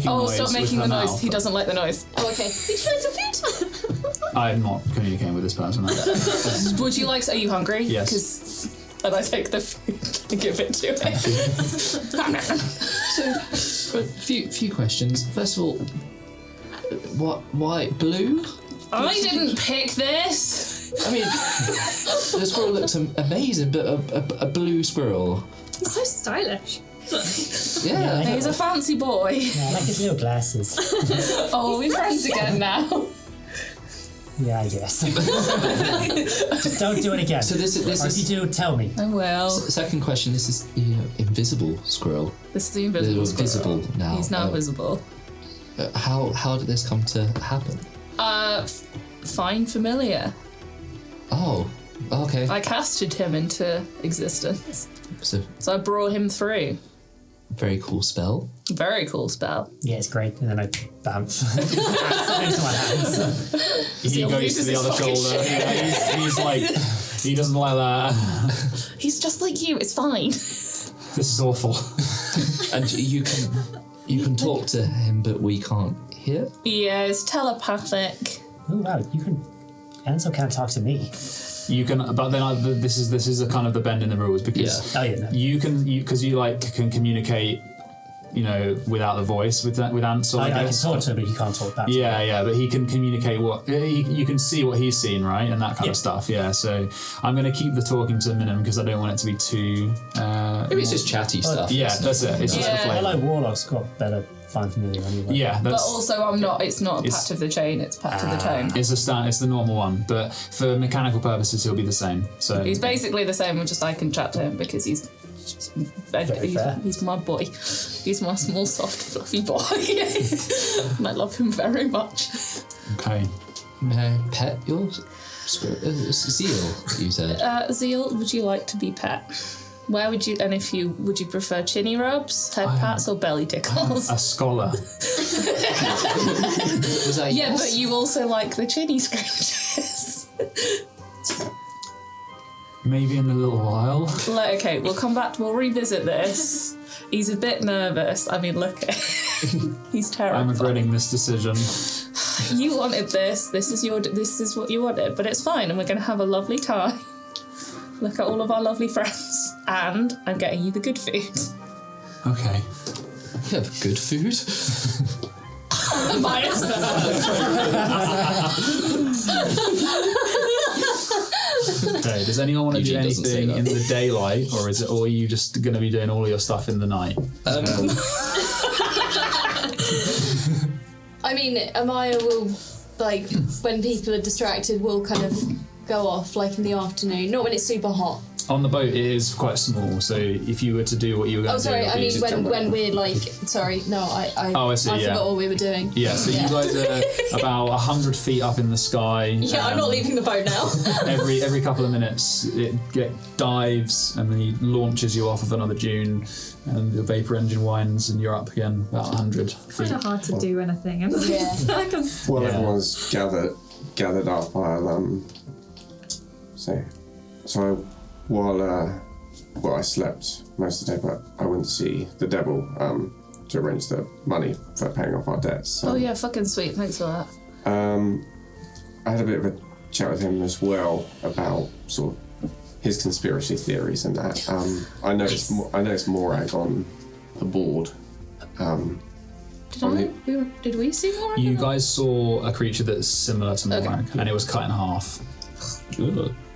Oh, noise stop with making her the noise. mouth, He doesn't like the noise. Oh, okay. Would you like some food? I'm not communicating with this person. Would you like? Are you hungry? Yes. Because and I take the food and give it to it. So, a few questions. First of all, why blue? I didn't pick this. I mean, the squirrel looks amazing, but a blue squirrel. He's so stylish. Yeah. He's a fancy boy. Yeah, I like his little glasses. Oh, we're friends again now. Yeah, I guess. Just don't do it again. So this or if is. you do, tell me. Oh well. Second question. This is the invisible squirrel. This is the invisible They're squirrel. visible now. He's now visible. How did this come to happen? Find Familiar. Oh, okay. I casted him into existence. So So I brought him through. very cool spell. Very cool spell. Yeah, it's great. And then I bounce into my hands. He He'll goes lose to his the other fucking shoulder. shit. Yeah, he's like, he doesn't like that. He's just like you. It's fine. This is awful. And you can talk to him, but we can't hear. Yeah, it's telepathic. Oh wow, you can. Enzo can't talk to me. You can, but then this is a kind of the bend in the rules because Oh yeah. No. you can communicate, without the voice with Ansel. I can guess. talk to him, but he can't talk back to me. Yeah, but he can communicate you can see what he's seen, right, and that kind of stuff. Yeah, so I'm going to keep the talking to a minimum because I don't want it to be too. Maybe it's just chatty stuff. Yeah, that's it. It's just the Yeah. flavour. Hello, Warlock's got better Find Familiar anyway. Yeah, But that's. also, it's not a pact of the chain. It's pact of the tone. It's the normal one, but for mechanical purposes, he'll be the same. So He's basically the same. Just I can chat to him because he's my boy. He's my small, soft, fluffy boy, and I love him very much. okay. May I pet your seal? You said. Zeal, would you like to be pet? Where would you? And would you prefer chinny rubs, head pats, or belly tickles? A scholar. Was that Yeah, yes? but you also like the chinny scratches. Maybe in a little while. Okay, we'll come back. We'll revisit this. He's a bit nervous. I mean, look at him. He's terrified. I'm regretting this decision. You wanted this. This is what you wanted, but it's fine, and we're going to have a lovely time. Look at all of our lovely friends, and I'm getting you the good food. Okay. You have good food. Okay. Does anyone want to do Eugene doesn't say anything that. in the daylight, or are you just going to be doing all your stuff in the night? I mean, Ahmaya will, like, when people are distracted, will kind of go off, like, in the afternoon. Not when it's super hot. On the boat, it is quite small, so if you were to do what you were going to do... I mean, it'd be- when we're, like... Sorry, no, I see, I yeah. forgot what we were doing. Yeah, so you guys are about 100 feet up in the sky. Yeah, I'm not leaving the boat now. Every couple of minutes, it dives, and then he launches you off of another dune, and the vapor engine winds, and you're up again about 100 feet. Kind of hard to do anything. Yeah. While Yeah. everyone's gathered up, I'll say. So while I slept most of the day, but I went to see the devil to arrange the money for paying off our debts. Oh yeah, fucking sweet. Thanks for that. I had a bit of a chat with him as well about sort of his conspiracy theories and that. I noticed Morag on the board. Did we see more? You guys saw a creature that's similar to Morag, and it was cut in half. Good.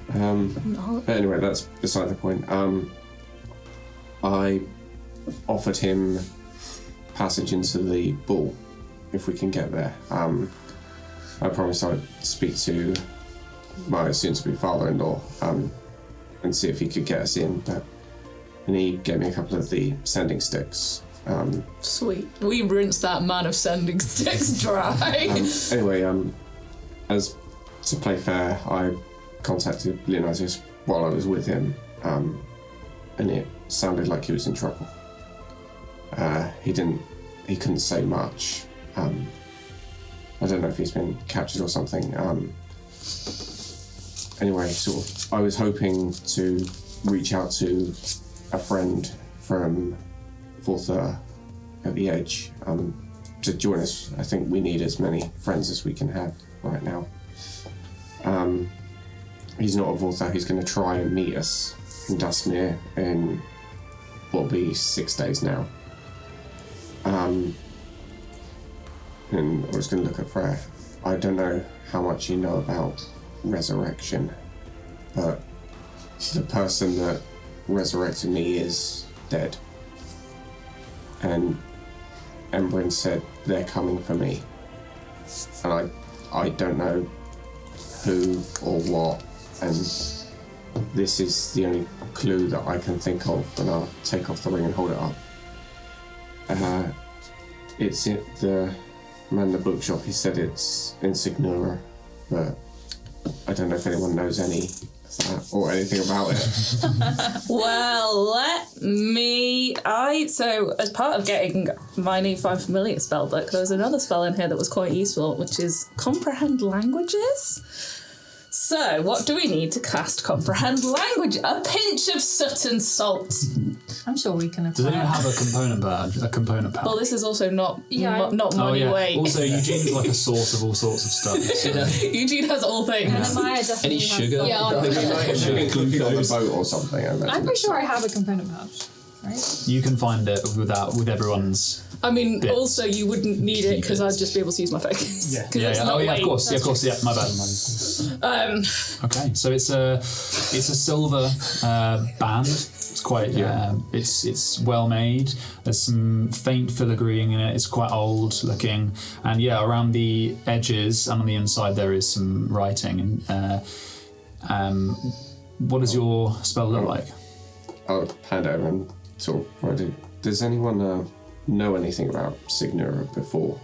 But anyway, that's beside the point. I offered him passage into the ball if we can get there. I promised I'd speak to my soon-to-be father-in-law and see if he could get us in. And he gave me a couple of the sending sticks. Sweet. We rinsed that man of sending sticks dry. Anyway, as to play fair, I contacted Leonidas while I was with him, and it sounded like he was in trouble. He couldn't say much. I don't know if he's been captured or something. Anyway, I was hoping to reach out to a friend from Vortha at the Edge to join us. I think we need as many friends as we can have right now. He's not a Vortha. He's going to try and meet us in Dustmere in what will be 6 days now. And I was going to look at Freya. I don't know how much you know about resurrection, but the person that resurrected me is dead. And Embrin said they're coming for me. And I don't know who or what, and this is the only clue that I can think of, and I'll take off the ring and hold it up. It's at the man in the bookshop. He said it's in Signora, but I don't know if anyone knows any of that or anything about it. Well, so as part of getting my new 5 Familiar spell book, there was another spell in here that was quite useful, which is Comprehend Languages. So, what do we need to cast Comprehend Language? A pinch of soot and salt. I'm sure we can Does apply. anyone have a component badge? A component pouch? Well, this is also not not Oh money yeah. weight. Also, Eugene's like a source of all sorts of stuff. So. Eugene has all things. And Ahmaya definitely Any has sugar? some. Yeah, Including on the boat or something, I imagine. I'm pretty sure I have a component pouch, right? You can find it with everyone's. I mean, Yeah. also you wouldn't need it because I'd just be able to use my focus. Yeah. 'Cause Yeah. it's Yeah. not Oh yeah. weight. Of course. Yeah. Of course. Yeah. My bad. Okay. So it's a silver band. It's quite. It's well made. There's some faint filigreeing in it. It's quite old looking, and around the edges and on the inside there is some writing. And what does your spell look like? I'll hand it over and sort of write it. Does anyone know anything about Signora before?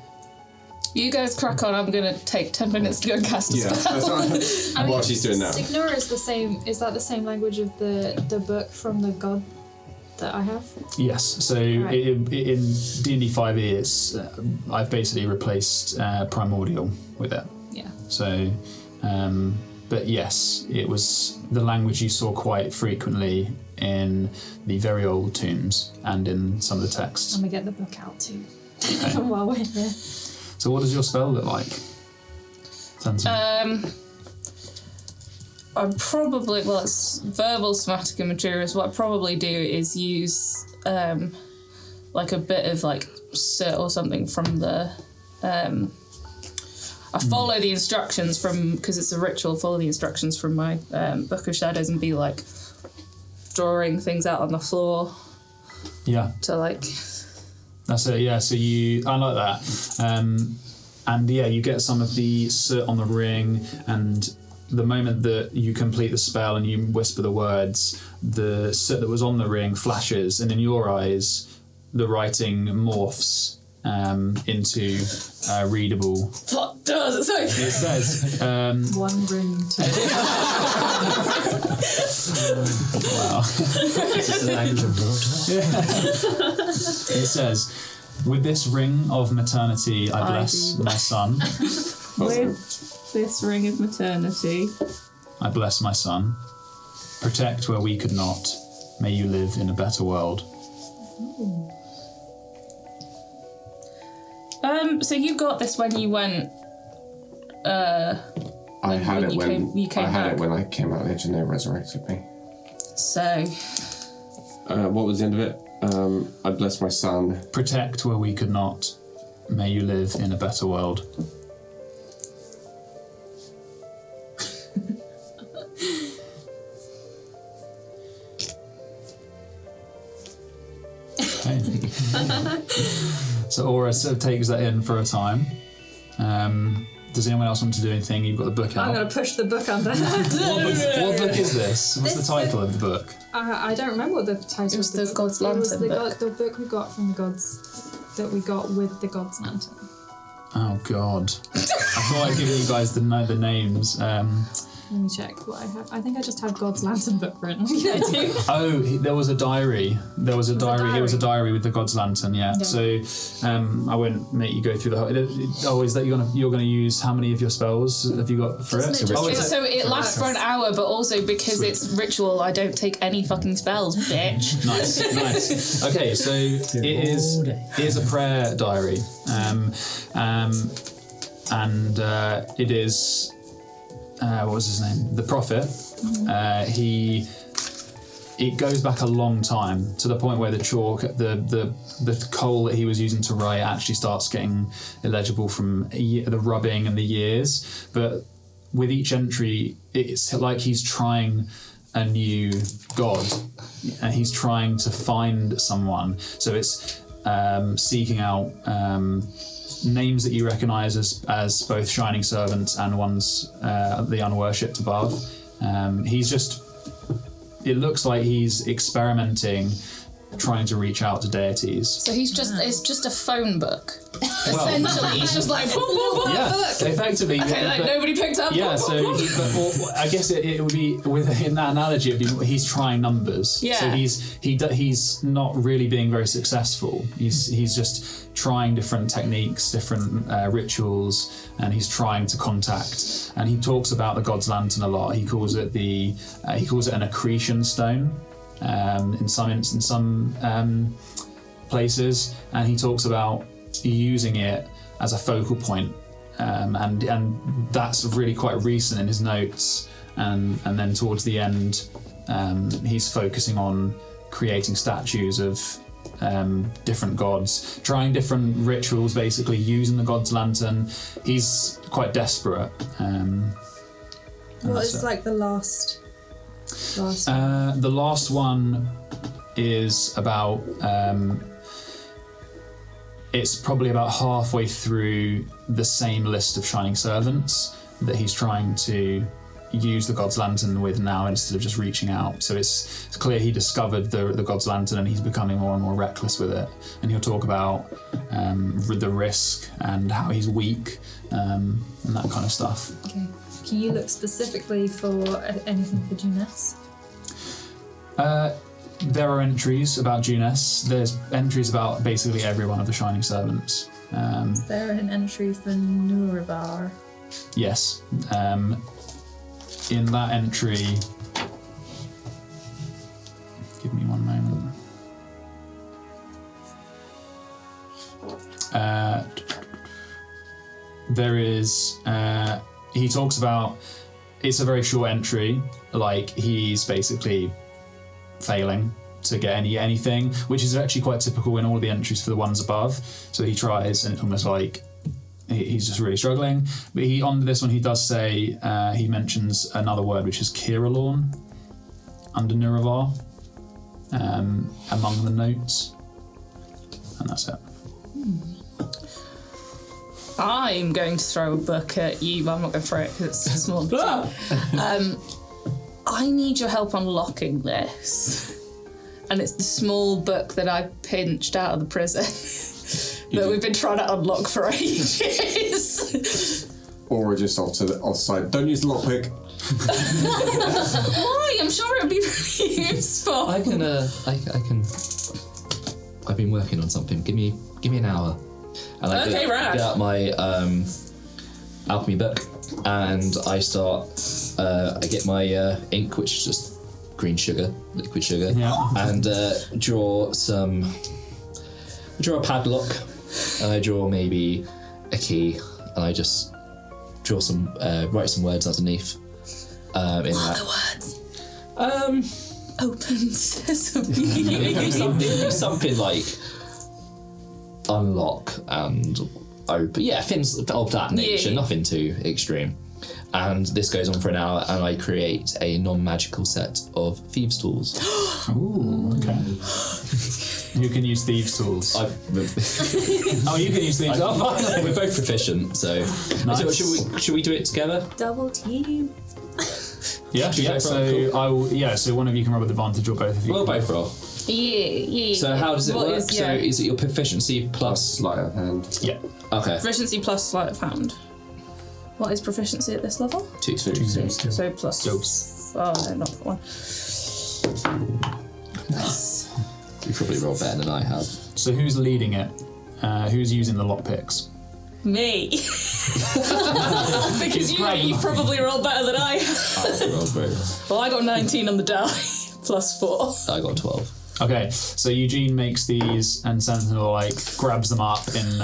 You guys crack on. I'm gonna take 10 minutes to go and cast a spell. That's right. While she's doing that. Signora is the same. Is that the same language of the book from the god that I have? Yes. So Right. in D&D 5e, it's I've basically replaced primordial with it. Yeah. So, but yes, it was the language you saw quite frequently in the very old tombs and in some of the texts. I'm gonna get the book out too. Okay. While we're here. So what does your spell look like? Sentinel? I'd probably, well, it's verbal, somatic, and materials. What I'd probably do is use like a bit of like soot or something from the. I follow the instructions from, because it's a ritual. Follow the instructions from my Book of Shadows and be like drawing things out on the floor Yeah. to like. That's it, yeah. So I like that. And yeah, you get some of the soot on the ring, and the moment that you complete the spell and you whisper the words, the soot that was on the ring flashes, and in your eyes, the writing morphs into readable. What does it say? It says, One ring to. wow. This is the language of water. It says, with this ring of maternity, I bless my son. With this ring of maternity. I bless my son. Protect where we could not. May you live in a better world. So you got this when you went. I had it when you came I had back. it when I came out of the edge and they resurrected me. So. What was the end of it? I bless my son. Protect where we could not. May you live in a better world. Okay. So Ora sort of takes that in for a time. Does anyone else want to do anything? You've got the book out. I'm gonna push the book under. What book is this? What's the title of the book? I don't remember what the title It was of the God's It was Lantern book. the book we got from the gods, that we got with the God's Lantern. Oh God! I thought I'd give you guys the names. Let me check what I have. I think I just have God's Lantern book written. Yeah, I do. Oh, there was a diary. There was a diary. It was a diary with the God's Lantern. Yeah. Yeah. So, I won't make you go through the whole. Oh, is that you're gonna use how many of your spells have you got for it? Doesn't it just- Oh, it's So it lasts for an hour, but also because it's ritual, I don't take any fucking spells, bitch. nice. Okay, so it is a prayer diary, and it is. What was his name? The Prophet. It goes back a long time, to the point where the chalk, the coal that he was using to write actually starts getting illegible from the rubbing and the years. But with each entry, it's like he's trying a new god, and he's trying to find someone. So it's seeking out names that you recognise as both shining servants and ones the unworshipped above. He's just. It looks like he's experimenting, trying to reach out to deities. So it's just a phone book. Well, Essentially, he's just like, boom, boom, boom, yeah, book. effectively. Okay, like nobody picked up. Yeah, so I guess it would be in that analogy. It'd be he's trying numbers. Yeah. So he's not really being very successful. He's just trying different techniques, different rituals, and he's trying to contact. And he talks about the God's Lantern a lot. He calls it an Accretion Stone. In some places, and he talks about using it as a focal point, and that's really quite recent in his notes, and then towards the end, he's focusing on creating statues of different gods, trying different rituals, basically using the God's Lantern. He's quite desperate. What is like the last? The last one is about. It's probably about halfway through the same list of shining servants that he's trying to use the God's Lantern with now instead of just reaching out. So it's clear he discovered the God's Lantern and he's becoming more and more reckless with it. And he'll talk about the risk and how he's weak and that kind of stuff. Okay. Can you look specifically for anything for Juness? There are entries about Juness. There's entries about basically every one of the Shining Servants. Is there an entry for Nuravar? Yes. In that entry, give me one moment. There is, he talks about, it's a very short entry, like he's basically failing to get anything, which is actually quite typical in all the entries for the ones above. So he tries and it's almost like he's just really struggling. But on this one he does say, he mentions another word which is Kiralorn under Nuravar among the notes. And that's it. I'm going to throw a book at you, but I'm not going to throw it because it's small. I need your help unlocking this. And it's the small book that I pinched out of the prison that we've been trying to unlock for ages. Or just off to the side. Don't use the lockpick. Why? I'm sure it'd be really useful. I can. I've been working on something. Give me an hour. And I get out my alchemy book, and I start. I get my ink, which is just green sugar, liquid sugar, and draw a padlock, and I draw maybe a key, and I just draw write some words underneath. What are the words? Open sesame. something like unlock and open. Yeah, things of that nature. Yeah. Nothing too extreme. And this goes on for an hour, and I create a non-magical set of thieves' tools. Ooh, okay. You can use thieves' tools. Oh, you can use thieves' tools. We're both proficient, so Nice. should we do it together? Double team. Yeah. So so one of you can roll with advantage, or both of you. We'll both roll. Yeah. So how does it work? Is it your proficiency plus Sleight of hand. Yeah. Okay. Proficiency plus sleight of hand. What is proficiency at this level? 2. So plus. Dopes. Oh no, not that one. You probably roll better than I have. So who's leading it? Who's using the lockpicks? Me. Because you probably roll better than I have. I rolled great. Well, I got 19 on the die, plus 4. I got 12. Okay, so Eugene makes these, and Sentinel grabs them up in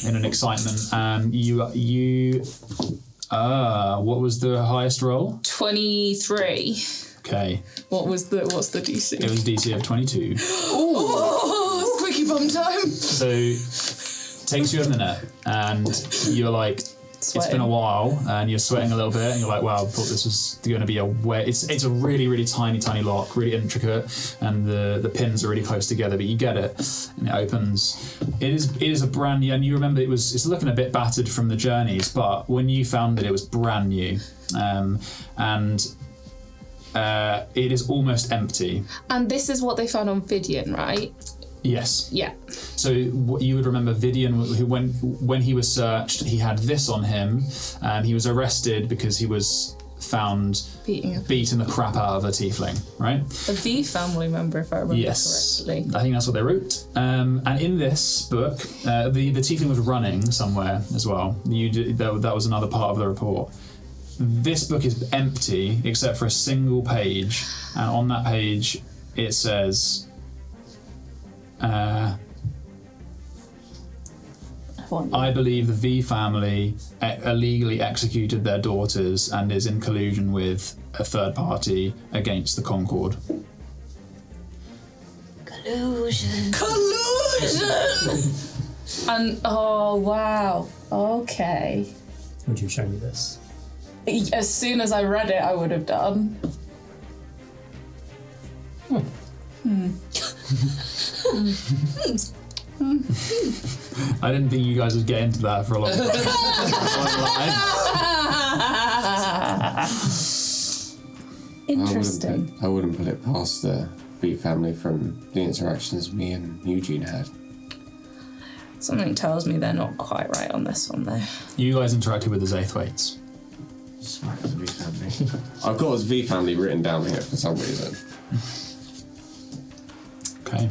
in an excitement. What was the highest roll? 23. Okay. What's the DC? It was DC of 22. Oh, squeaky bum time. So takes you a minute, and you're like, Sweating. It's been a while, and you're sweating a little bit, and you're like, wow, I thought this was going to be a way. It's a really, really tiny lock, really intricate, and the pins are really close together, but you get it, and it opens. It is a brand new, and you remember it's looking a bit battered from the journeys, but when you found it was brand new, and it is almost empty. And this is what they found on Vidian, right? Yes. Yeah. So you would remember Vidian, who when he was searched, he had this on him. He was arrested because he was found beating the crap out of a tiefling, right? A V family member, if I remember correctly. I think that's what they wrote. And in this book, the tiefling was running somewhere as well. That was another part of the report. This book is empty except for a single page, and on that page it says. I believe the V family illegally executed their daughters and is in collusion with a third party against the Concord. Collusion. And oh wow, okay. Would you show me this? As soon as I read it, I would have done. I didn't think you guys would get into that for a long time. Interesting. I wouldn't put it past the V family from the interactions me and Eugene had. Something tells me they're not quite right on this one, though. You guys interacted with the Zaithwaites. Smart as V family. I've got his V family written down here for some reason. Okay.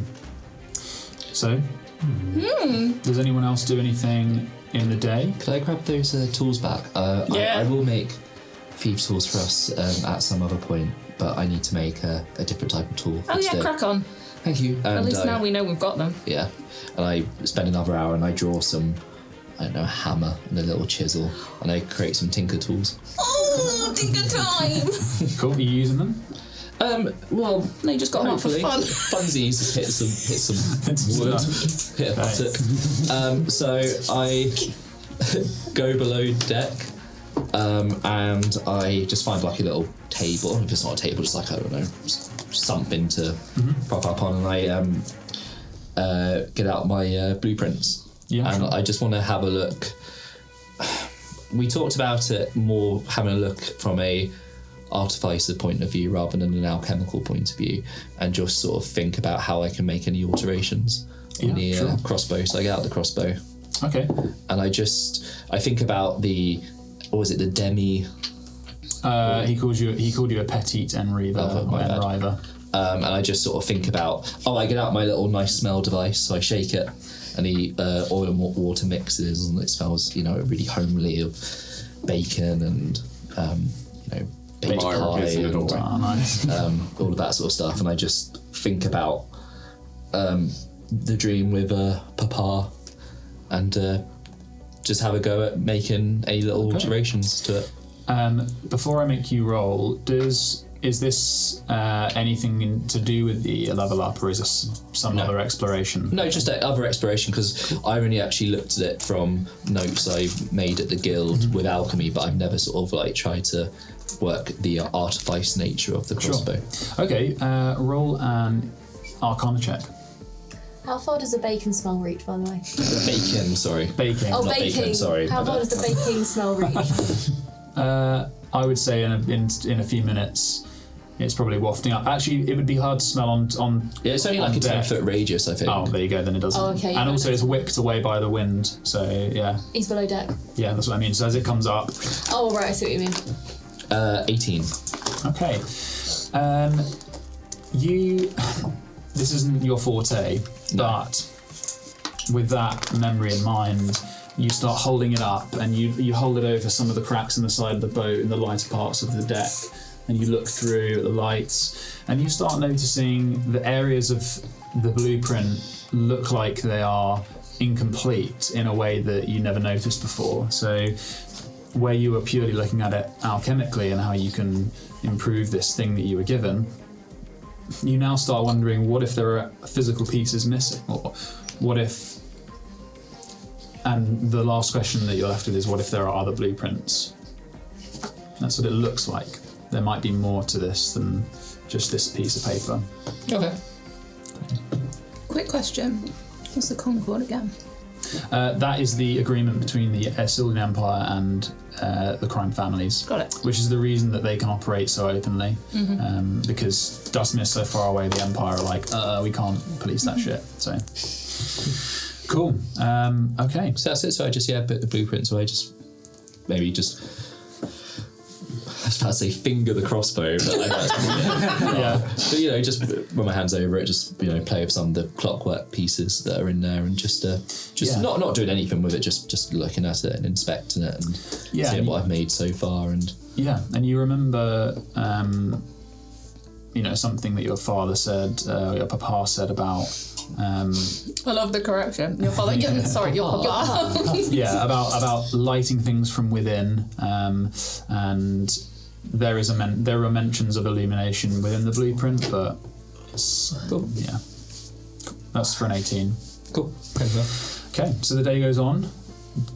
So, does anyone else do anything in the day? Could I grab those tools back? Yeah. I will make thieves tools for us at some other point, but I need to make a different type of tool. Oh, yeah, today. crack on. Thank you. And, At least now we know we've got them. Yeah, and I spend another hour and I draw some, I don't know, a hammer and a little chisel, and I create some tinker tools. Oh, tinker time! Cool. Are you using them? Well, They just got them out for hopefully. fun. Funsies hit some wood, hit a buttock. So I go below deck, and I just find like a little table. If it's not a table, just like, I don't know, something to prop up on, and I get out my blueprints. Yeah. And I just want to have a look. We talked about it more having a look from a artificer point of view rather than an alchemical point of view, and just sort of think about how I can make any alterations on the crossbow. So I get out the crossbow. Okay. And I think about the demi. He called you a petite enriver. And I just sort of think about, I get out my little nice smell device, so I shake it, and the oil and water mixes, and it smells, really homely of bacon and, baked pie and all of that sort of stuff. And I just think about the dream with Papa, and just have a go at making any little alterations to it. Before I make you roll, is this anything to do with the level up, or is this some other exploration? No, just other exploration, because I only actually looked at it from notes I've made at the guild with alchemy, but I've never sort of tried to work the artifice nature of the crossbow. Sure. Okay, roll an Arcana check. How far does the bacon smell reach, by the way? Bacon, sorry. Baking. Oh, Not baking. sorry. How far does the baking smell reach? I would say in a few minutes, it's probably wafting up. Actually, it would be hard to smell on. Yeah, it's only like a 10-foot radius, I think. Oh, there you go. Then it doesn't. Oh, okay. And also, it's whipped away by the wind. So yeah. He's below deck. Yeah, that's what I mean. So as it comes up. Oh, right. I see what you mean. 18. Okay. This isn't your forte, but with that memory in mind, you start holding it up, and you hold it over some of the cracks in the side of the boat in the lighter parts of the deck, and you look through at the lights, and you start noticing the areas of the blueprint look like they are incomplete in a way that you never noticed before. So where you were purely looking at it alchemically and how you can improve this thing that you were given, you now start wondering, what if there are physical pieces missing? Or what if... And the last question that you're left with is, what if there are other blueprints? That's what it looks like. There might be more to this than just this piece of paper. Okay. Quick question. What's the Concord again? That is the agreement between the Sylvan Empire and the crime families. Got it. Which is the reason that they can operate so openly. Because Dustmere is so far away, the Empire are like, we can't police that shit. So, cool. Okay. So that's it. So I just put the blueprints away. I was about to say finger the crossbow, but yeah. But just run my hands over it, just play with some of the clockwork pieces that are in there, and just not doing anything with it, just looking at it and inspecting it and seeing what I've made so far. And and you remember something that your father said, your papa said about I love the correction. Your father, your papa. Yeah, about lighting things from within, and there are mentions of illumination within the blueprint, but cool. Yeah, that's for an 18. Cool. Okay, so the day goes on,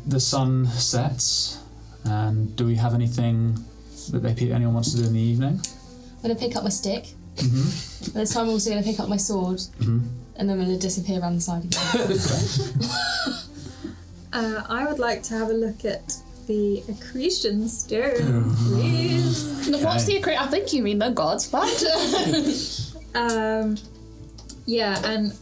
the sun sets, and do we have anything that anyone wants to do in the evening? I'm going to pick up my stick. This time I'm also going to pick up my sword. And then I'm going to disappear around the side again. I would like to have a look at the Accretion Stone, please. What's the Accretion? I think you mean the gods, but... Yeah, and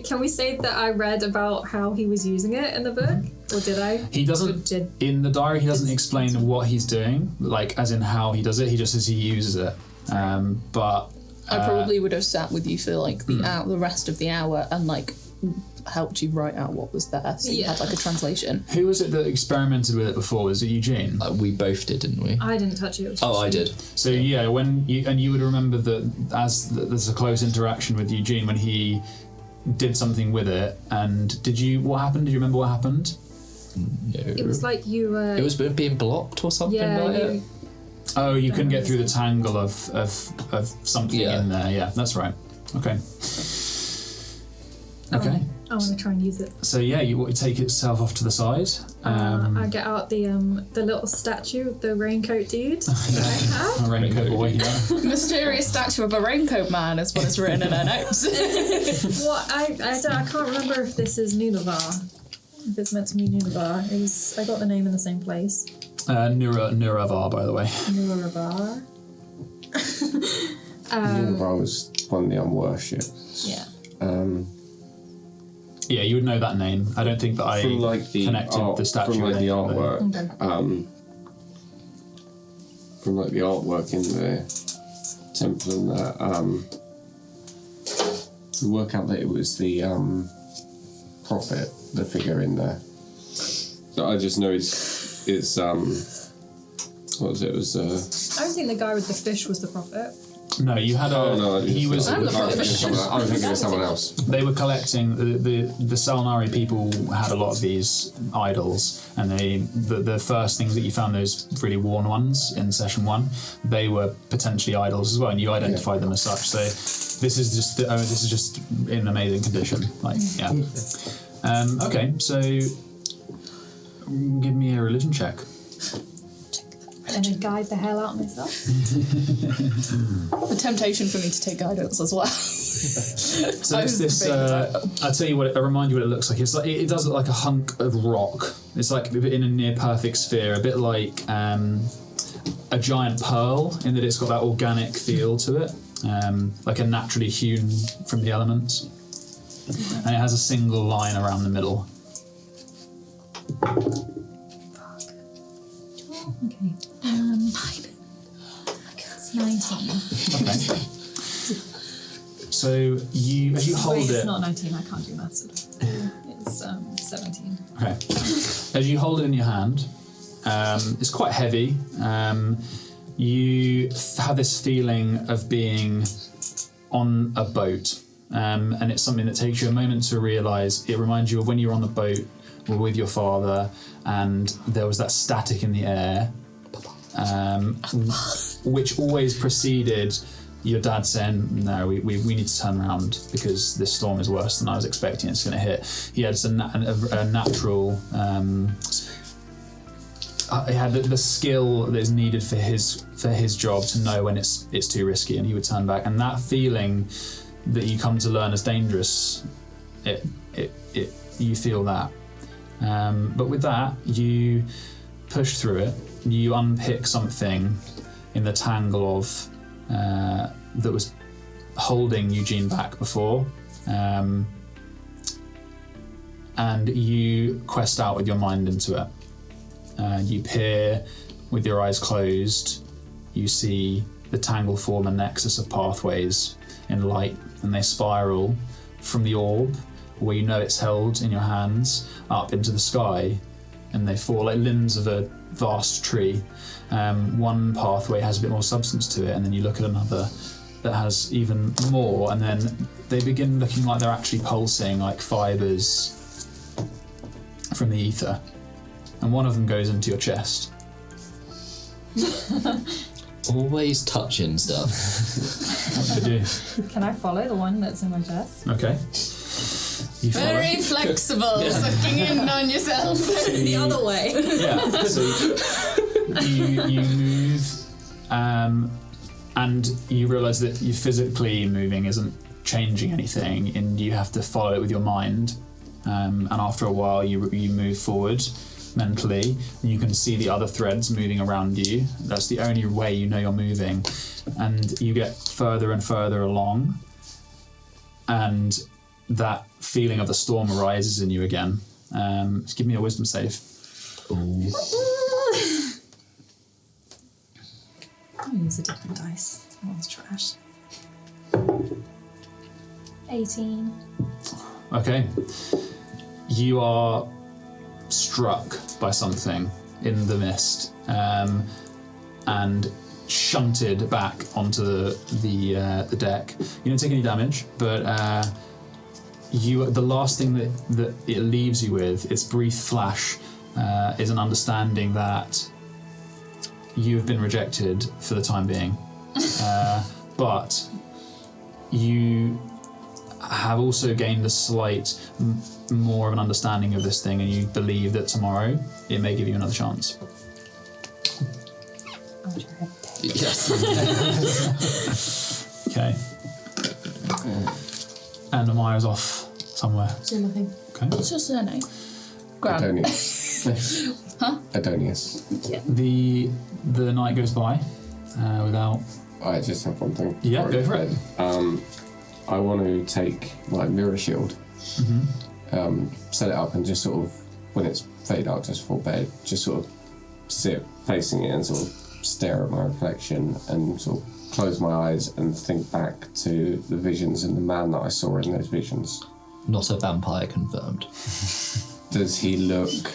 can we say that I read about how he was using it in the book? Or did I? He doesn't, in the diary, he doesn't explain what he's doing, like, as in how he does it, he just says he uses it. But... I probably would have sat with you for, like, the rest of the hour and, like, helped you write out what was there, so you had, like, a translation. Who was it that experimented with it before? Was it Eugene? We both did, didn't we? I didn't touch it. I did. So yeah, you would remember that as there's a close interaction with Eugene when he did something with it, and what happened? Did you remember what happened? No. It was like you... it was being blocked or something like it? Oh, you couldn't get through the tangle of something in there. Yeah, that's right. Okay. Okay. I want to try and use it. So yeah, you take itself off to the side. I get out the little statue of the raincoat dude that I have. A raincoat boy. Yeah. Mysterious statue of a raincoat man is what is written in our notes. I can't remember if this is Nunavar. If it's meant to be Nunavar. I got the name in the same place. Nuravar, by the way. Nuravar. Nuravar was one of the unworshipped. Yeah. Yeah, you would know that name. I don't think that I connected the statue. From like the artwork. Okay. From like the artwork in the temple and that. We work out that it was the prophet, the figure in there. So I just know it's what was it? It was. I don't think the guy with the fish was the prophet. No, you had he was. I was thinking of someone else. They were collecting the Salnari people had a lot of these idols, and the first things that you found, those really worn ones in session 1, they were potentially idols as well, and you identified them as such. So this is just in amazing condition. Like okay, so give me a religion check. And then guide the hell out of myself. The temptation for me to take guidance as well. So it's this. I'll tell you what. I'll remind you what it looks like. It's like it does look like a hunk of rock. It's like in a near perfect sphere, a bit like a giant pearl, in that it's got that organic feel to it, like a naturally hewn from the elements, and it has a single line around the middle. Okay. It's 19. Okay. So as you hold Wait, it. it's not 19. I can't do maths. It's 17. Okay. As you hold it in your hand, it's quite heavy. You have this feeling of being on a boat, and it's something that takes you a moment to realise. It reminds you of when you were on the boat with your father, and there was that static in the air, which always preceded your dad saying, "No, we need to turn around because this storm is worse than I was expecting. It's going to hit." He had a natural. He had the skill that is needed for his job to know when it's too risky, and he would turn back. And that feeling that you come to learn as dangerous, you feel that. But with that, you push through it. You unpick something in the tangle of that was holding Eugene back before, and you quest out with your mind into it. You peer with your eyes closed. You see the tangle form a nexus of pathways in light, and they spiral from the orb, where you know it's held in your hands, up into the sky, and they fall like limbs of a vast tree. One pathway has a bit more substance to it, and then you look at another that has even more, and then they begin looking like they're actually pulsing like fibres from the ether, and one of them goes into your chest. Always touching stuff. What do you do? Can I follow the one that's in my chest? Okay. You follow. Very flexible, sucking in on yourself. The other way. Yeah. So you move, and you realise that you physically moving isn't changing anything, and you have to follow it with your mind. And after a while, you move forward, mentally, and you can see the other threads moving around you. That's the only way you know you're moving. And you get further and further along, and that feeling of the storm arises in you again. Just give me a wisdom save. I'll use a different dice. That one's trash. 18. Okay. You are struck by something in the mist, and shunted back onto the deck. You don't take any damage, but the last thing that it leaves you with, its brief flash, is an understanding that you have been rejected for the time being, but you have also gained a slight more of an understanding of this thing, and you believe that tomorrow it may give you another chance. I'll try. Yes. Okay. And Amaya's off somewhere. Do nothing. Okay. What's your surname? Grant. Adonius. Huh? Adonius. The night goes by without. I just have one thing. Yeah, go for it. I want to take my mirror shield, set it up, and just sort of, when it's faded out just before bed, just sort of sit facing it and sort of stare at my reflection and sort of close my eyes and think back to the visions and the man that I saw in those visions. Not a vampire confirmed. Does he look,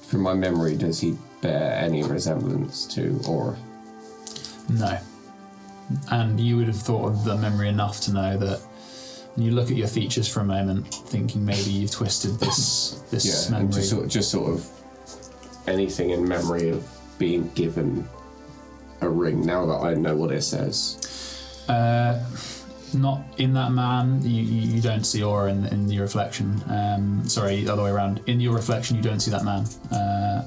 from my memory, does he bear any resemblance to Ora? No. And you would have thought of the memory enough to know that when you look at your features for a moment, thinking maybe you've twisted this memory. And just sort of anything in memory of being given a ring, now that I know what it says. Not in that man. You don't see Aura in your reflection. Sorry, the other way around. In your reflection, you don't see that man.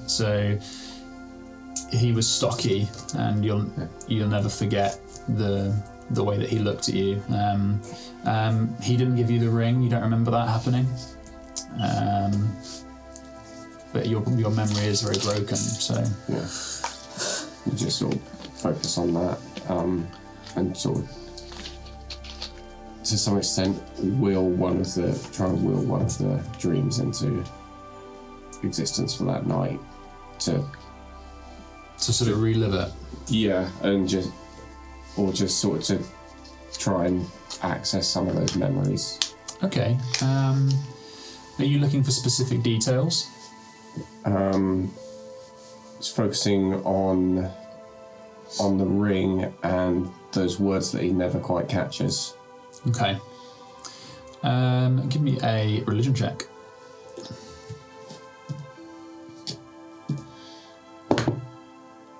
So he was stocky, and you'll never forget the way that he looked at you. He didn't give you the ring. You don't remember that happening. But your memory is very broken. So yeah, you just sort of focus on that, and sort of, to some extent, try and will one of the dreams into existence for that night, to sort of relive it. Yeah, and just sort of to try and access some of those memories. Okay. Are you looking for specific details? It's focusing on the ring and those words that he never quite catches. Okay. Give me a religion check.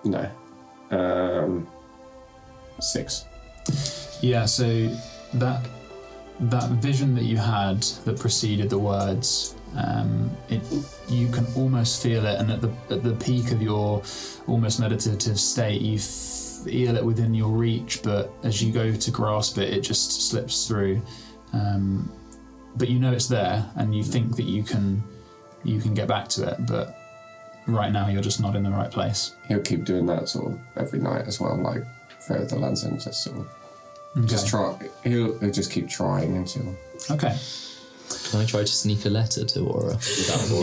No. 6. Yeah, so that vision that you had that preceded the words, you can almost feel it, and at the peak of your almost meditative state, you feel it within your reach, but as you go to grasp it, it just slips through. But you know it's there, and you think that you can get back to it, but right now you're just not in the right place. He'll keep doing that sort of every night as well, like Freya the Lancer, just sort of just try. He'll just keep trying until. Okay. Can I try to sneak a letter to Ora?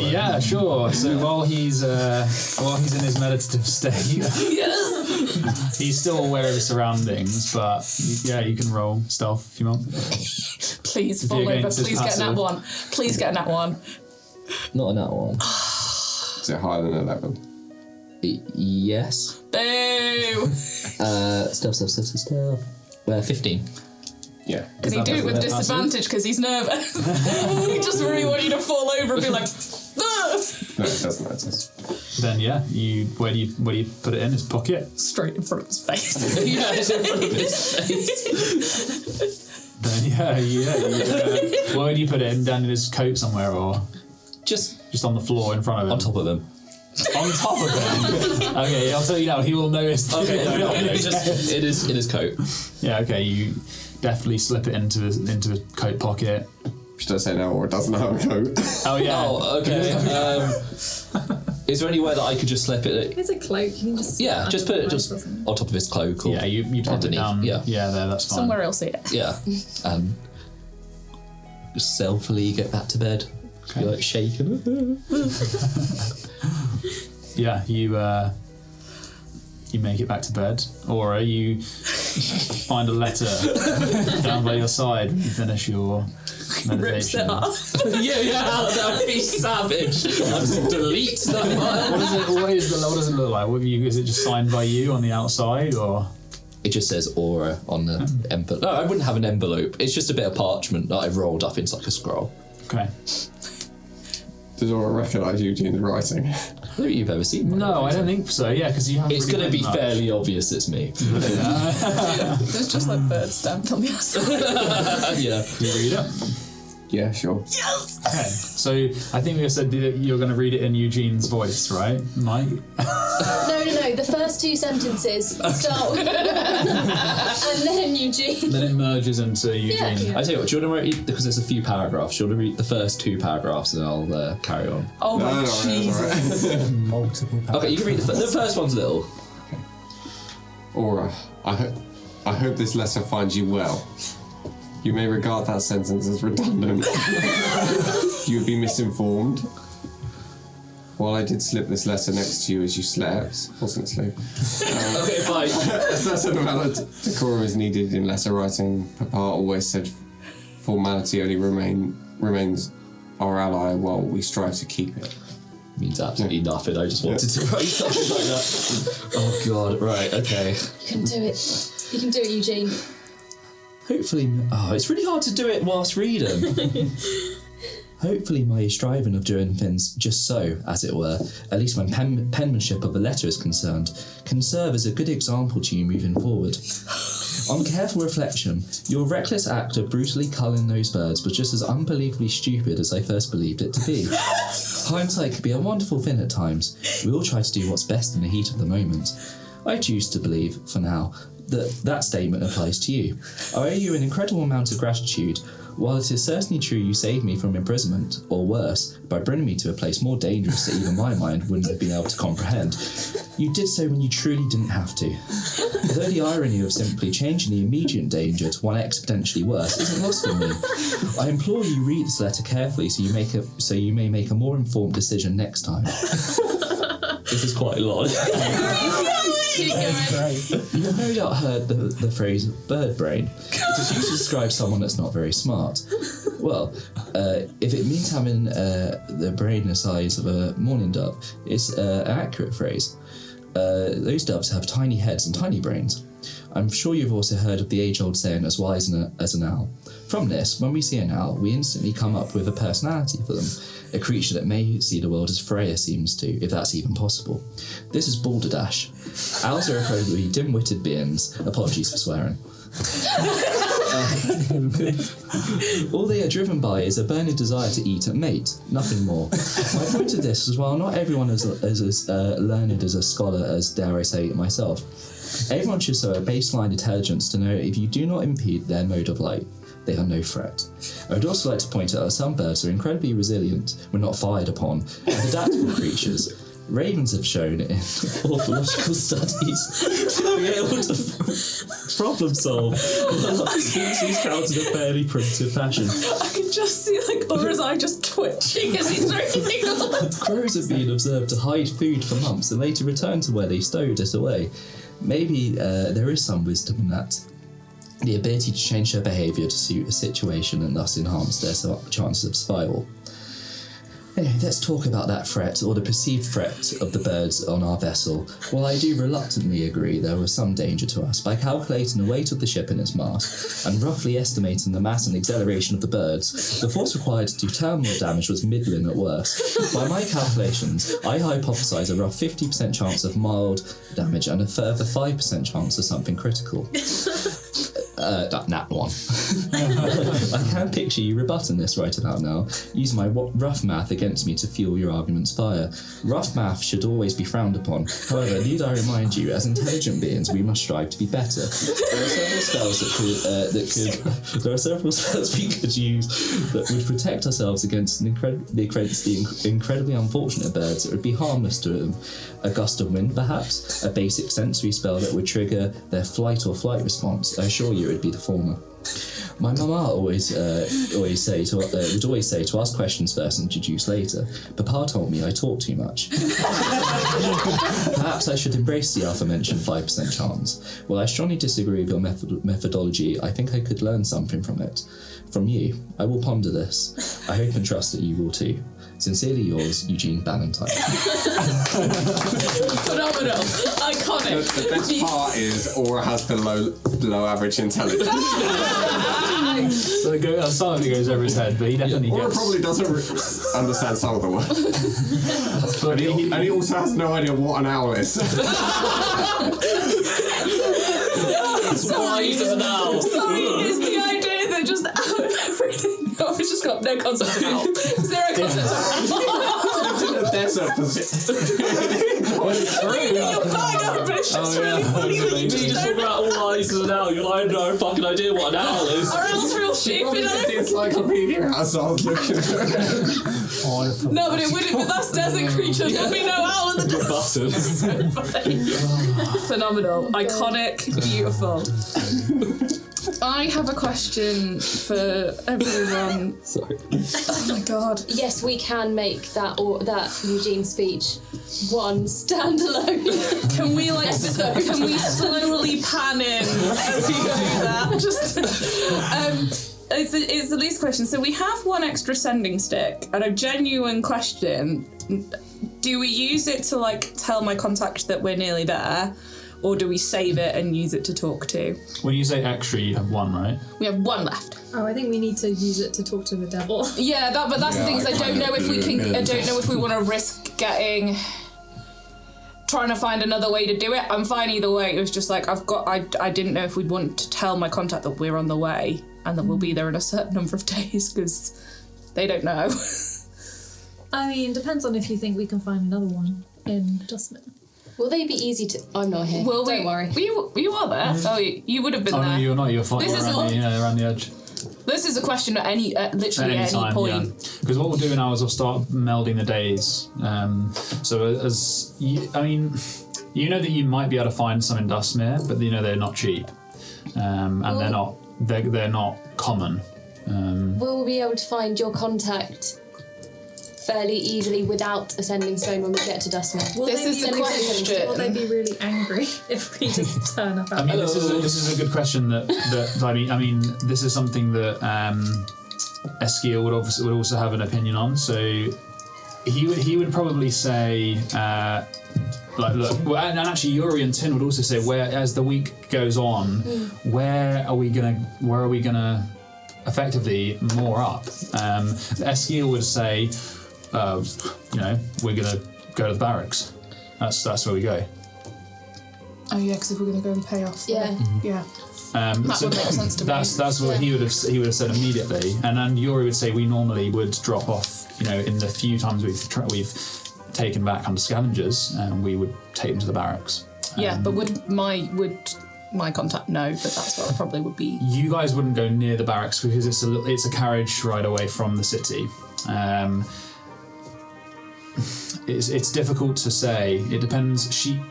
Yeah, sure. So while he's in his meditative state, Yes! he's still aware of his surroundings, but you can roll stealth if you want. Please If fall you're over. against his Please get passive. that one. Please get that one. Not on that one. Is it higher than 11? Yes. Boo! Stealth. 15. Yeah. Can he do it with disadvantage because he's nervous? He just really want you to fall over and be like, "Ah!" No, it doesn't matter. Then where do you put it in his pocket? Straight in front of his face. Yeah, it's in front of his face. Then where do you put it in? Down in his coat somewhere, or Just on the floor in front of him? on top of him. On top of him. Okay, I'll tell you now. He will notice. Okay, no, just it is in his coat. Yeah. Okay. You definitely slip it into his coat pocket. Should I say no, or it doesn't have a coat? Oh yeah. Oh, okay. Is there any way that I could just slip it? It's a cloak. You can just Just put it just or something. on top of his cloak or you drop it underneath. down. Yeah. There, that's fine. Somewhere else here. Yeah. Just stealthily get back to bed. Okay. You're like shaking. Yeah, you make it back to bed. Ora, you find a letter down by your side when you finish your meditation. Rips it off. yeah, that'd be savage. I'll just delete that one. What does it look like? Is it just signed by you on the outside, or? It just says Ora on the envelope. No, I wouldn't have an envelope. It's just a bit of parchment that I've rolled up into like a scroll. Okay. Does Ora recognise Eugene's writing? I don't think you've ever seen one. No, I don't think so. Yeah, because you haven't. It's really going to be done much. fairly obvious it's me. There's just like birds stamped on the outside. Yeah. You read it? Yeah, sure. Okay. So I think we said that you're going to read it in Eugene's voice, right, Mike? No. The first two sentences start with and then Eugene. Then it merges into Eugene. Yeah. I tell you what, do you want to read, because there's a few paragraphs, do you want to read the first 2 paragraphs and I'll carry on? Oh my Jesus. Multiple paragraphs. Okay, you can read the first one's little. Ora, I hope this letter finds you well. You may regard that sentence as redundant. You would be misinformed. While I did slip this letter next to you as you slept, wasn't asleep. Okay, fine. A certain amount of decorum is needed in letter writing. Papa always said formality only remains our ally while we strive to keep it. Means absolutely nothing. I just wanted to write something like that. Oh god, right, okay. You can do it. You can do it, Eugene. Hopefully, it's really hard to do it whilst reading. Hopefully my striving of doing things just so, as it were, at least when penmanship of a letter is concerned, can serve as a good example to you moving forward. On careful reflection, your reckless act of brutally culling those birds was just as unbelievably stupid as I first believed it to be. Hindsight can be a wonderful thing at times. We all try to do what's best in the heat of the moment. I choose to believe, for now, that statement applies to you. I owe you an incredible amount of gratitude. While it is certainly true you saved me from imprisonment, or worse, by bringing me to a place more dangerous that even my mind wouldn't have been able to comprehend, you did so when you truly didn't have to. Though the irony of simply changing the immediate danger to one exponentially worse isn't lost on me, I implore you read this letter carefully so you may make a more informed decision next time. This is quite a lot. That's great. You have no doubt heard the phrase bird brain. It is used to describe someone that's not very smart. Well, if it means having the brain the size of a mourning dove, it's an accurate phrase. Those doves have tiny heads and tiny brains. I'm sure you've also heard of the age-old saying, as wise as an owl. From this, when we see an owl, we instantly come up with a personality for them, a creature that may see the world as Freya seems to, if that's even possible. This is balderdash. Owls are incredibly dim-witted beings. Apologies for swearing. All they are driven by is a burning desire to eat and mate, nothing more. My point of this is, while not everyone is as learned as a scholar as, dare I say, myself, everyone should show a baseline intelligence to know if you do not impede their mode of life, they are no threat. I would also like to point out that some birds are incredibly resilient when not fired upon, and adaptable creatures. Ravens have shown in ornithological studies to be able to problem solve species counted in a fairly primitive fashion. I can just see like Ora's eye just twitching as he's reading on. Crows have been observed to hide food for months and later return to where they stowed it away. Maybe there is some wisdom in that. The ability to change their behaviour to suit a situation and thus enhance their chances of survival. Anyway, let's talk about that threat, or the perceived threat of the birds on our vessel. While I do reluctantly agree there was some danger to us, by calculating the weight of the ship and its mast, and roughly estimating the mass and acceleration of the birds, the force required to do terminal damage was middling at worst. By my calculations, I hypothesise a rough 50% chance of mild damage and a further 5% chance of something critical. Nat 1. I can picture you rebutting this right about now. Use my rough math against me to fuel your argument's fire. Rough math should always be frowned upon. However, need I remind you, as intelligent beings, we must strive to be better. There are several spells there are several spells we could use that would protect ourselves against the incredibly unfortunate birds. It would be harmless to them. A gust of wind, perhaps, a basic sensory spell that would trigger their flight or flight response. I assure you, it would be the former. My mama would always say to ask questions first and deduce later. Papa told me I talk too much. Perhaps I should embrace the aforementioned 5% chance. Well, I strongly disagree with your methodology. I think I could learn something from it. From you. I will ponder this. I hope and trust that you will too. Sincerely yours, Eugene Ballantyne. Phenomenal. Iconic. The best part is Ora has below average intelligence. So some of it goes over his head, but he definitely Ora gets... probably doesn't understand some of the words. and he also has no idea what an owl is. Sorry, it's the idea that just everything. I've just got no concept of owl. Zero concept of owl. In a desert position. You're bang up, but it's just really funny that you just talk about all eyes as an owl. You're like, I have no fucking idea what an owl is. Our owl's real stupid. The encyclopedia as I was looking at it. No, but it wouldn't. But that's desert creatures. There'd be no owl in the desert. Phenomenal, iconic, beautiful. I have a question for everyone. Sorry. Oh my god. Yes, we can make that Eugene speech one standalone. Can we slowly pan in as we go that? Just it's the least question. So we have one extra sending stick, and a genuine question: do we use it to tell my contact that we're nearly there? Or do we save it and use it to talk to? When you say extra, you have one, right? We have one left. Oh, I think we need to use it to talk to the devil. Yeah, but that's the thing is I don't know if we can. I don't know if we want to risk trying to find another way to do it. I'm fine either way. It was just I didn't know if we'd want to tell my contact that we're on the way and that we'll be there in a certain number of days because they don't know. I mean, depends on if you think we can find another one in Dustmere. Will they be easy to... I'm not here. Don't worry. You are there. Oh, you would have been there. No, you're not. You're fine. Around the edge. This is a question at literally any point. Because what we'll do now is we'll start melding the days. You know that you might be able to find some in Dustmere, but they're not cheap, and they're not common. Will we be able to find your contact fairly easily without a sending stone when we get to Dustmere? This is the question. Will they be really angry if we just turn up? This is a good question. This is something that Eskiel would also have an opinion on. So he would probably say, and actually Yuri and Tin would also say, where as the week goes on, where are we gonna effectively moor up? Eskiel would say, we're gonna go to the barracks. That's where we go. Oh yeah, because if we're gonna go and pay off. Yeah. Yeah. That would make sense to me. That's what he would have said immediately, and then Yuri would say we normally would drop off. In the few times we've taken back under scavengers, and we would take them to the barracks. But would my contact know that that's where it probably would be? You guys wouldn't go near the barracks because it's a carriage ride away from the city. It's difficult to say. It depends. She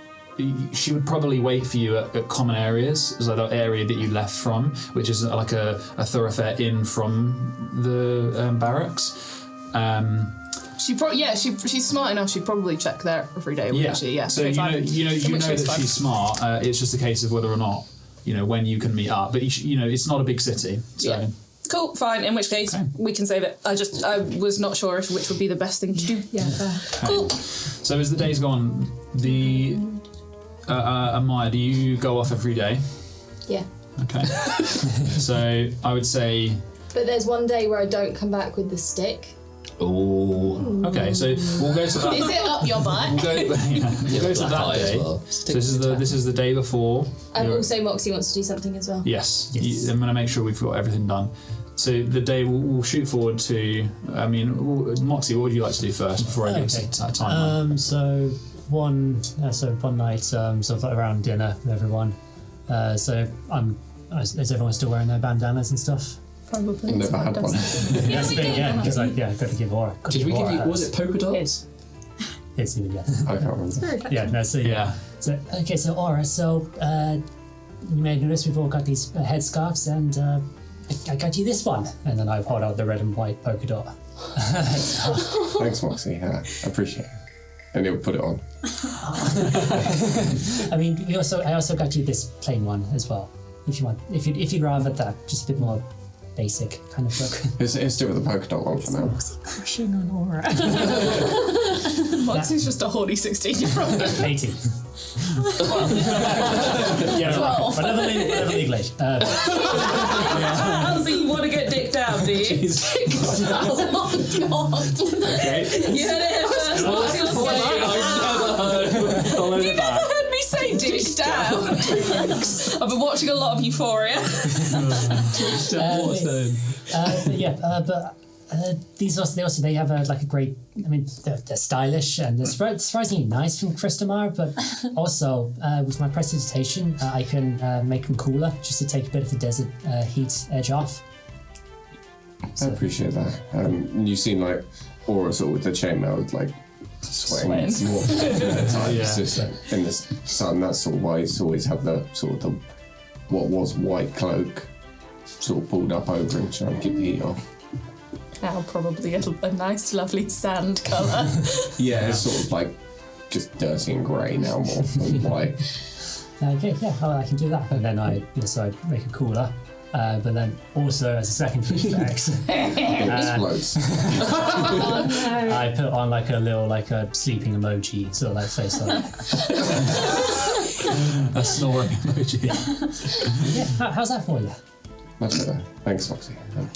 would probably wait for you at common areas, so the area that you left from, which is like a thoroughfare in from the barracks. She's smart enough. She'd probably check there every day, wouldn't she? Yeah. So you know that she's smart. It's just a case of whether or not when you can meet up. But it's not a big city. So. Yeah. Cool, fine. In which case, we can save it. I was not sure which would be the best thing to do. Yeah, fair. Cool. So as the days go on, Ahmaya, do you go off every day? Yeah. Okay. So I would say... But there's one day where I don't come back with the stick. Oh. Okay, so we'll go to that. Is it up your butt? We'll go to that day. Well. So this is the day before. Also, Moxie wants to do something as well. Yes. I'm going to make sure we've got everything done. So the day we'll shoot forward to. I mean, Moxie, what would you like to do first before I give us that timeline? So one night, sort of like around dinner with everyone. Is everyone still wearing their bandanas and stuff? Probably. I never had one. That's the thing, yeah, because I've got to give Ora. Did we give you? Was it polka dots? It's even, yeah. I can't remember. Yeah, no, so Yeah. So okay, so Ora, you may notice we've all got these headscarves, and I got you this one, and then I hold out the red and white polka dot. Thanks, Moxie. I appreciate it. And he'll put it on. I mean, I also got you this plain one as well, if you want. If you'd rather that, just a bit more basic kind of look. Let's stick with the polka dot one for now. Crushing on Ora. Moxie's just a horny 16-year-old. 18. Yeah, whatever legal age. So you want to get dicked down, do you? Oh God! Okay. You heard it here first. You never heard me say dicked down. I've been watching a lot of Euphoria. They have a great. I mean, they're stylish and they're surprisingly nice from Cristamar, but also with my prestidigitation, I can make them cooler just to take a bit of the desert heat edge off. I appreciate that. You've seen like Ora sort of with the chainmail, like sweating more times just in the sun. That's sort of why he's always have the what was white cloak sort of pulled up over him, trying to keep the heat off. Now probably a nice, lovely sand colour. Yeah, it's sort of like just dirty and grey now, more than white. Okay, yeah, I can do that. And then I make it cooler. But then also as a secondary effect, It explodes. I put on like a sleeping emoji, sort of like face on it. A snoring emoji. Yeah, how's that for you? Much better. Thanks, Moxie.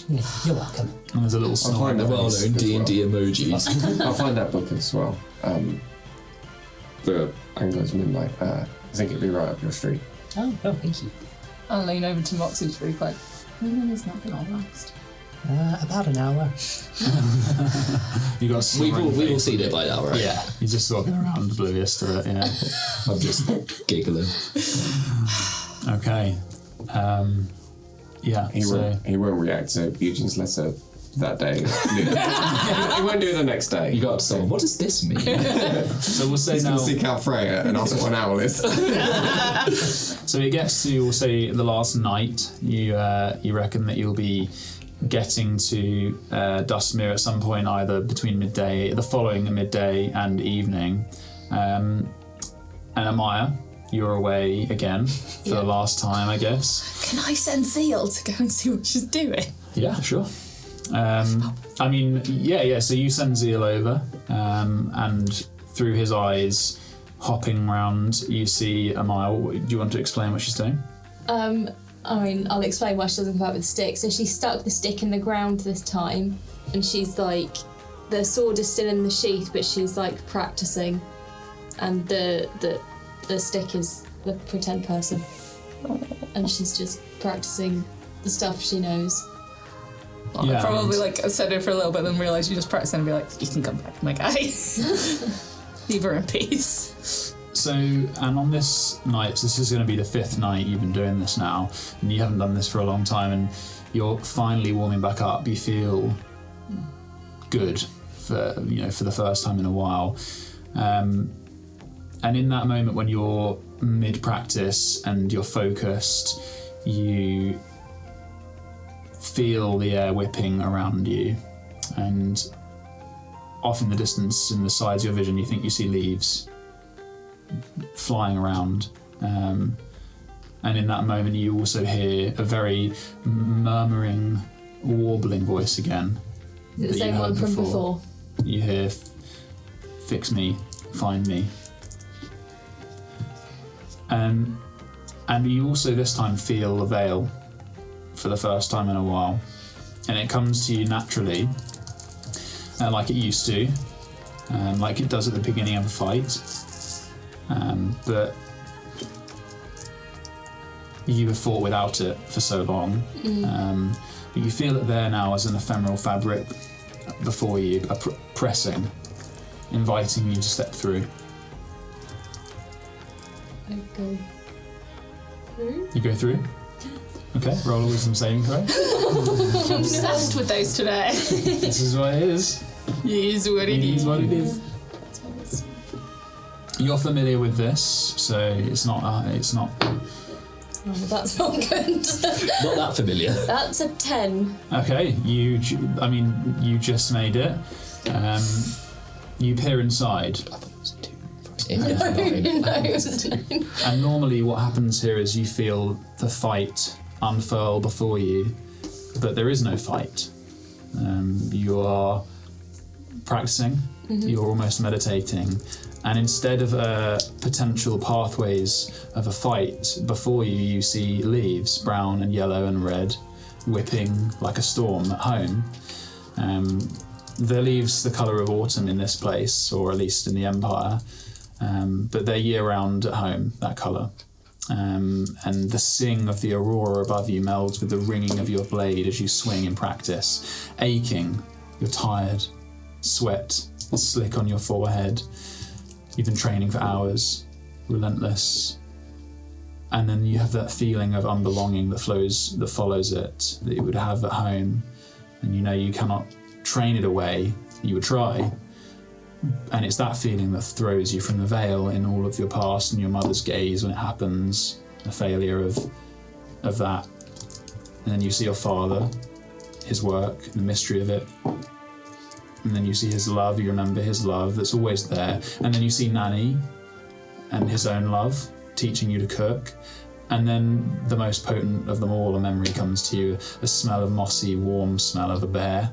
Yeah, you're welcome. And there's a little I'll snore. find The that well-known D&D emojis. I'll find that book as well. The Anglo's Midnight. I think it'd be right up your street. Oh, thank you. I'll lean over to Moxie just really quick. How long is that going to last? About an hour. You got. We've all seen it by now, right? Yeah. You're just walking around oblivious to it. Yeah. I'm just giggling. Okay. Yeah. He won't react to Eugene's letter that day. He won't do it the next day. You got up to someone. What does this mean? So we'll say He's now. going to seek out Freya and ask what an owl is. So it gets to, we'll say, the last night. You reckon that you'll be getting to Dustmere at some point, either between the following midday and evening. And Ahmaya, you're away again for the last time, I guess. Can I send Zeal to go and see what she's doing? Yeah, sure. I mean, yeah. So you send Zeal over, and through his eyes, hopping around, you see Ahmaya. Do you want to explain what she's doing? I mean, I'll explain why she doesn't come out with the stick. So she stuck the stick in the ground this time, and she's like, the sword is still in the sheath, but she's like practicing, and the stick is the pretend person, and she's just practicing the stuff she knows. Yeah, I'll probably send her for a little bit, then realise you just practice and be like, you can come back, my guy. Leave her in peace. So, and on this night, so this is going to be the 5th night you've been doing this now, and you haven't done this for a long time, and you're finally warming back up. You feel good for the first time in a while, and in that moment when you're mid-practice and you're focused, you feel the air whipping around you, and off in the distance, in the sides of your vision, you think you see leaves flying around, and in that moment you also hear a very murmuring, warbling voice again. Is it the same one from before? You hear, "Fix me, find me." And you also this time feel a veil for the first time in a while, and it comes to you naturally. like it used to, like it does at the beginning of a fight. But you have fought without it for so long. But you feel it there now as an ephemeral fabric before you, pressing, inviting you to step through. I go through. You go through? Okay, roll a wisdom saving throw. I'm obsessed with those today. This is what it is. It is what it It is. is what it is. You're familiar with this, so it's not. Oh, that's not good. Not that familiar. That's a 10. Okay, you just made it. You peer inside, No, it's 9. and normally what happens here is you feel the fight unfurl before you, but there is no fight. You are practicing, you're almost meditating, and instead of potential pathways of a fight before you, you see leaves, brown and yellow and red, whipping like a storm at home. The leaves the colour of autumn in this place, or at least in the Empire, but they're year-round at home, that colour. And the sing of the aurora above you melds with the ringing of your blade as you swing in practice. Aching, you're tired, sweat is slick on your forehead. You've been training for hours, relentless. And then you have that feeling of unbelonging that follows it, that you would have at home. And you know you cannot train it away. You would try. And it's that feeling that throws you from the veil in all of your past and your mother's gaze when it happens, the failure of that. And then you see your father, his work, the mystery of it. And then you see his love, you remember his love that's always there. And then you see Nanny and his own love, teaching you to cook. And then the most potent of them all, a memory comes to you, a smell of mossy, warm smell of a bear.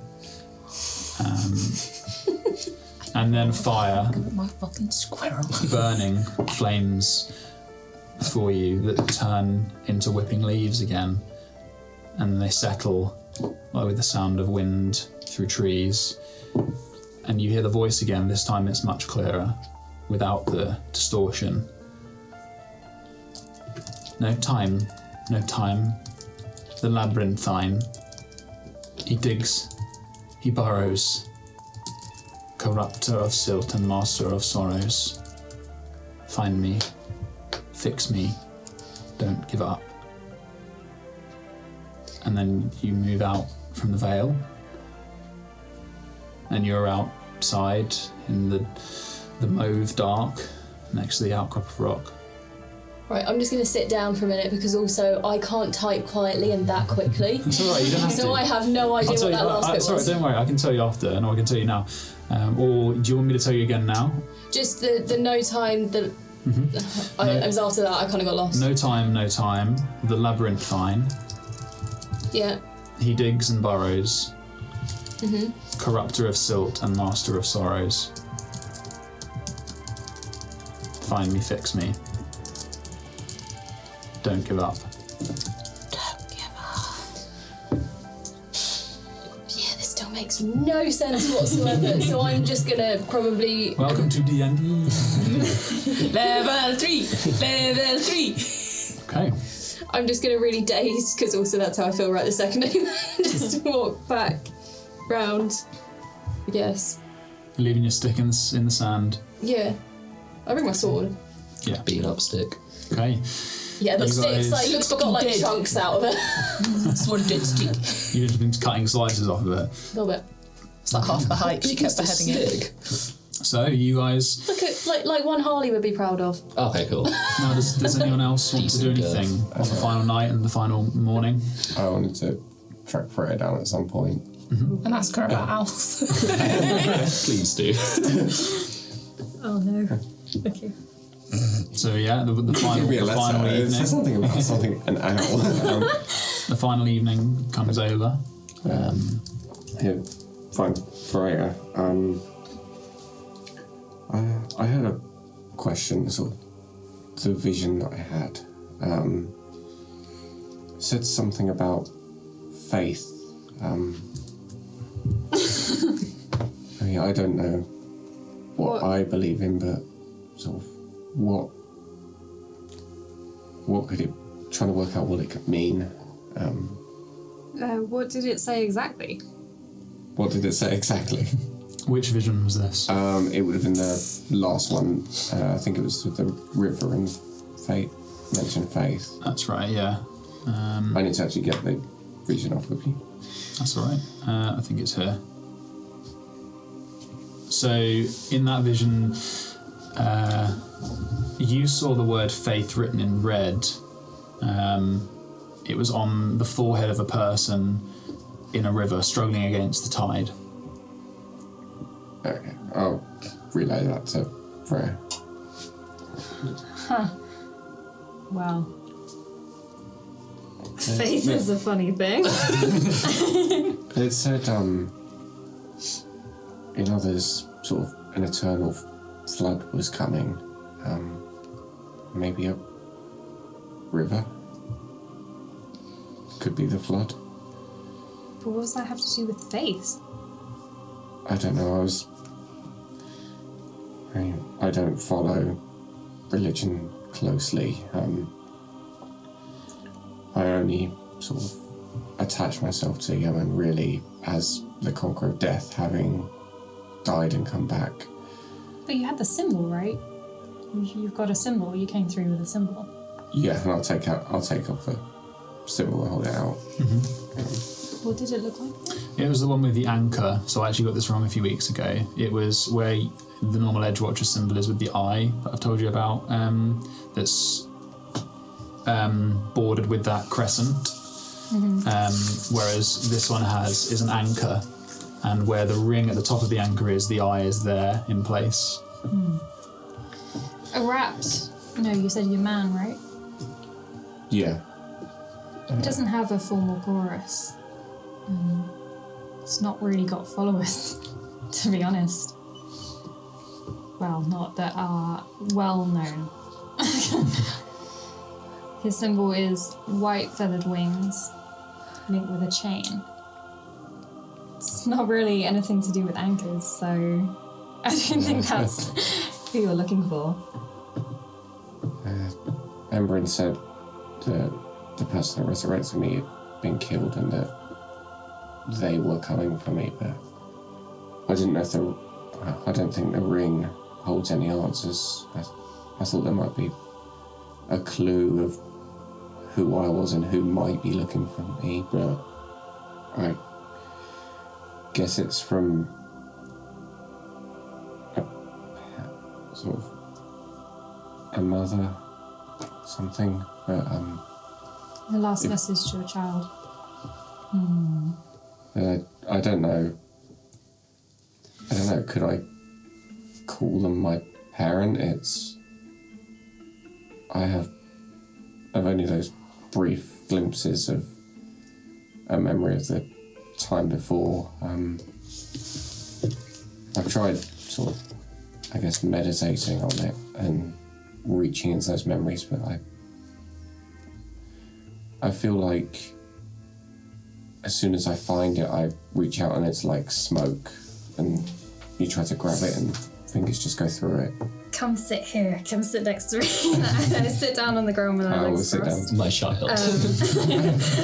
And then fire, My fucking squirrel. burning flames for you that turn into whipping leaves again. And they settle with the sound of wind through trees. And you hear the voice again, this time it's much clearer, without the distortion. No time, the labyrinthine. He digs, he burrows, corrupter of silt and master of sorrows. Find me, fix me, don't give up. And then you move out from the veil, and you're outside in the mauve dark next to the outcrop of rock. Right, I'm just going to sit down for a minute because also I can't type quietly and that quickly. It's alright, you don't have to. So I have no idea what that last bit sorry, was. don't worry, I can tell you after, and I can tell you now. Or do you want me to tell you again now? Just the no time, it was after that, I kind of got lost. No time, the labyrinthine. Yeah. He digs and burrows. Corrupter of silt and master of sorrows. Find me, fix me. Don't give up. Don't give up. Yeah, this still makes no sense whatsoever, so I'm just gonna probably... Welcome to DnD. Level 3. Okay. I'm just gonna really dazed, because also that's how I feel right this second anyway. Just walk back, round, I guess. You're leaving your stick in the sand. Yeah. I bring my sword. Yeah. Beat up stick. Okay. Yeah, the You stick's guys- like, got like dead. chunks out of it. That's one dead stick. You've just been cutting slices off of it. A little bit. It's like half the height. She kept beheading it. So you guys. Look at, like one Harley would be proud of. Okay, cool. Now, does anyone else want to do Decent anything on the final night and the final morning? I wanted to track Freya down at some point. And ask her about Alf. Please do. Oh no. Okay. So yeah, the final, Give me a the final letter. It says evening. something about an owl. The final evening comes over. Here, fine, Freya. I had a question, sort of the vision that I had. Said something about faith. mean, I don't know what I believe in, but sort of what could it... Trying to work out what it could mean. What did it say exactly? What did it say exactly? Which vision was this? It would have been the last one. I think it was with the river and fate. Mentioned faith. That's right, yeah. I need to actually get the vision off of you. That's all right. I think it's here. So, in that vision, you saw the word faith written in red. It was on the forehead of a person in a river struggling against the tide. Okay, I'll relay that to Freya. Huh. Wow. Faith is a funny thing. It said, there's sort of an eternal flood was coming. Maybe a river? Could be the flood. But what does that have to do with faith? I don't know, I don't follow religion closely. I only sort of attach myself to Yemen really as the conqueror of death, having died and come back. But you had the symbol, right? You've got a symbol. You came through with a symbol. Yeah, and I'll take off the symbol and hold it out. Mm-hmm. What did it look like? It was the one with the anchor, so I actually got this wrong a few weeks ago. It was where the normal Edgewatcher symbol is with the eye that I've told you about, that's bordered with that crescent. Mm-hmm. Whereas this one is an anchor, and where the ring at the top of the anchor is, the eye is there in place. A rapt. No, you said your man, right? Yeah. It doesn't have a formal chorus. It's not really got followers, to be honest. Well, not that are well known. His symbol is white feathered wings linked with a chain. It's not really anything to do with anchors, so I don't think that's who you're looking for. Emberin said that the person that resurrected me had been killed and that they were coming for me, but I didn't know I don't think the ring holds any answers. I thought there might be a clue of who I was and who might be looking for me, but I guess it's from a mother, something, but The last message to a child. I don't know. Could I call them my parent? I've only those brief glimpses of a memory of the time before. I've tried sort of, I guess, meditating on it and reaching into those memories, but I feel like as soon as I find it, I reach out and it's like smoke, and you try to grab it and fingers just go through it. Come sit here. Come sit next to me. I sit down on the ground with my legs crossed. My child.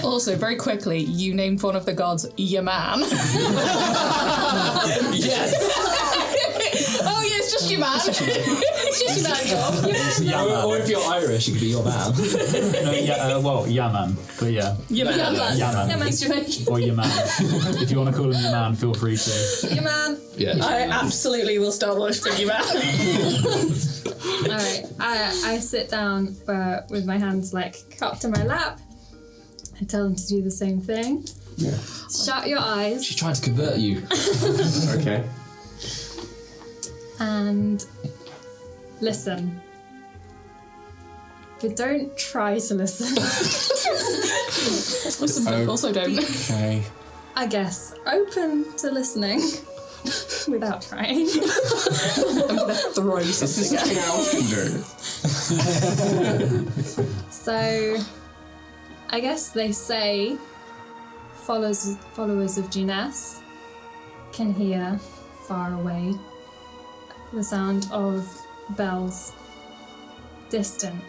Also, very quickly, you named one of the gods Yaman. Yes. Oh yeah, it's just your man. It's just your man, Or if you're Irish, it could be your man. Yaman, but yeah. Yaman. Yaman. Or Yaman. If you want to call him Yaman, feel free to. Yaman. Yeah. I absolutely will start worshipping you, man. Alright, I sit down with my hands cupped to my lap. I tell him to do the same thing. Yeah. Shut your eyes. She's trying to convert you. Okay. And listen. But don't try to listen. Listen, but also don't. Okay. I guess open to listening without trying. I'm gonna throw something at you. So, I guess they say followers of Juness can hear far away. The sound of bells, distant.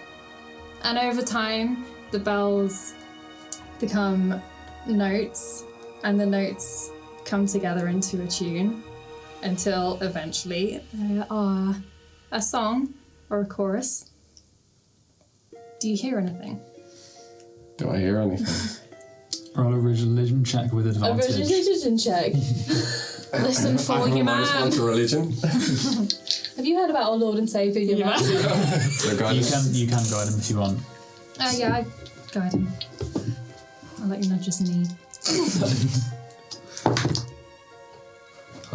And over time, the bells become notes, and the notes come together into a tune until eventually there are a song or a chorus. Do you hear anything? Do I hear anything? Roll a religion check with A advantage. religion check. Listen for I your minus one man. to religion. Have you heard about our Lord and Saviour, your man? So guys, You can guide him if you want. Yeah, I guide him. I'll let you nudge his knee.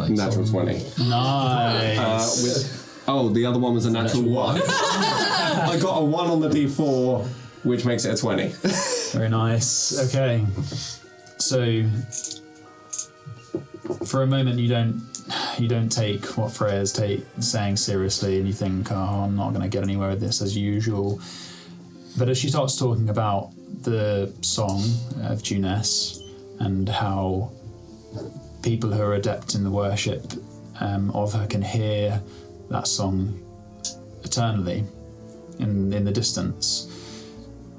natural 20. Nice. The other one was a natural 1. I got a 1 on the D4, which makes it a 20. Very nice. Okay. So, for a moment, you don't take what Freya's saying seriously, and you think, "Oh, I'm not going to get anywhere with this as usual." But as she starts talking about the song of Juness and how people who are adept in the worship of her can hear that song eternally in the distance,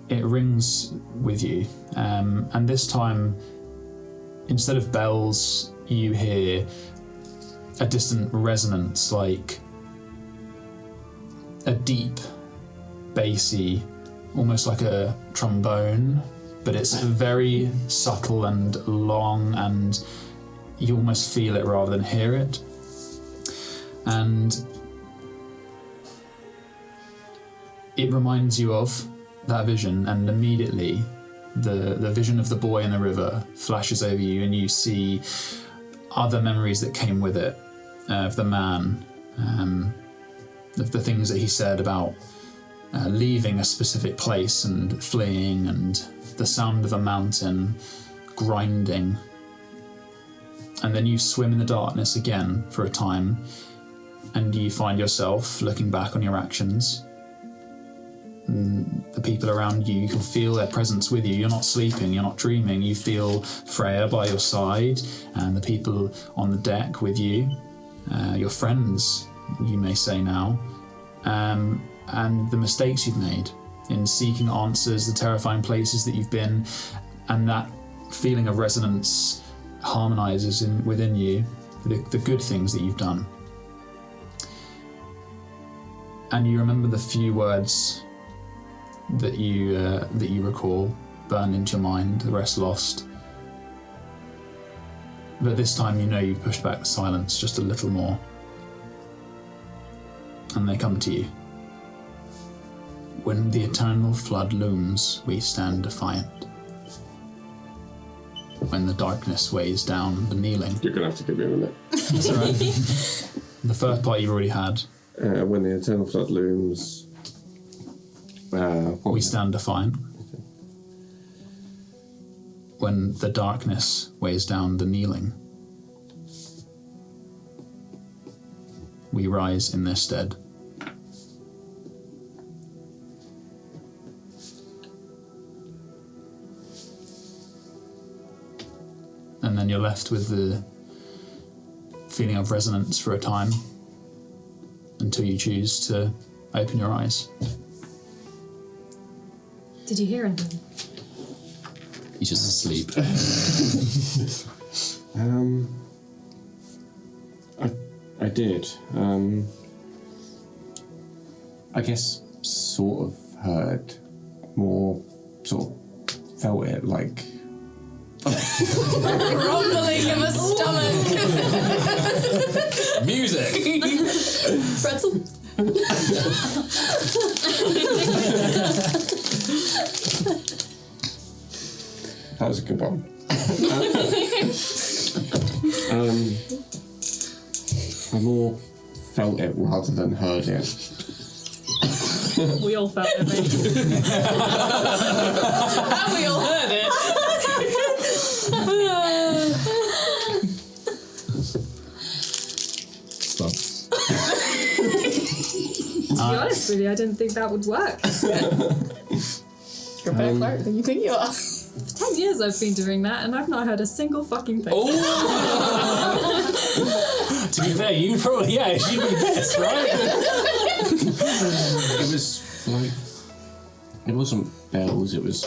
it rings with you. And this time, instead of bells, you hear a distant resonance, like a deep, bassy, almost like a trombone, but it's very subtle and long, and you almost feel it rather than hear it. And it reminds you of that vision, and immediately the vision of the boy in the river flashes over you, and you see other memories that came with it, of the man, of the things that he said about leaving a specific place and fleeing, and the sound of a mountain grinding. And then you swim in the darkness again for a time, and you find yourself looking back on your actions. And the people around you, you can feel their presence with you. You're not sleeping, you're not dreaming. You feel Freya by your side, and the people on the deck with you, your friends, you may say now, and the mistakes you've made in seeking answers, the terrifying places that you've been, and that feeling of resonance harmonizes within you the good things that you've done. And you remember the few words that you recall, burned into your mind, the rest lost. But this time you know you've pushed back the silence just a little more. And they come to you. When the eternal flood looms, we stand defiant. When the darkness weighs down the kneeling. You're going to have to give me a minute. That's all right. The first part you've already had. When the eternal flood looms... we stand defiant. When the darkness weighs down the kneeling, we rise in their stead. And then you're left with the feeling of resonance for a time until you choose to open your eyes. Did you hear anything? He's just asleep. I did. I guess sort of heard more, sort of felt it like... Rumbling in the stomach. Music! Pretzel? That was a good one. I more felt it rather than heard it. We all felt it, mate. And we all heard it. To be honest with you, I didn't think that would work. You're better cleric than you think you are. 10 years I've been doing that, and I've not heard a single fucking thing. To be fair, you probably, you'd be pissed, right? It was like, it wasn't bells, it was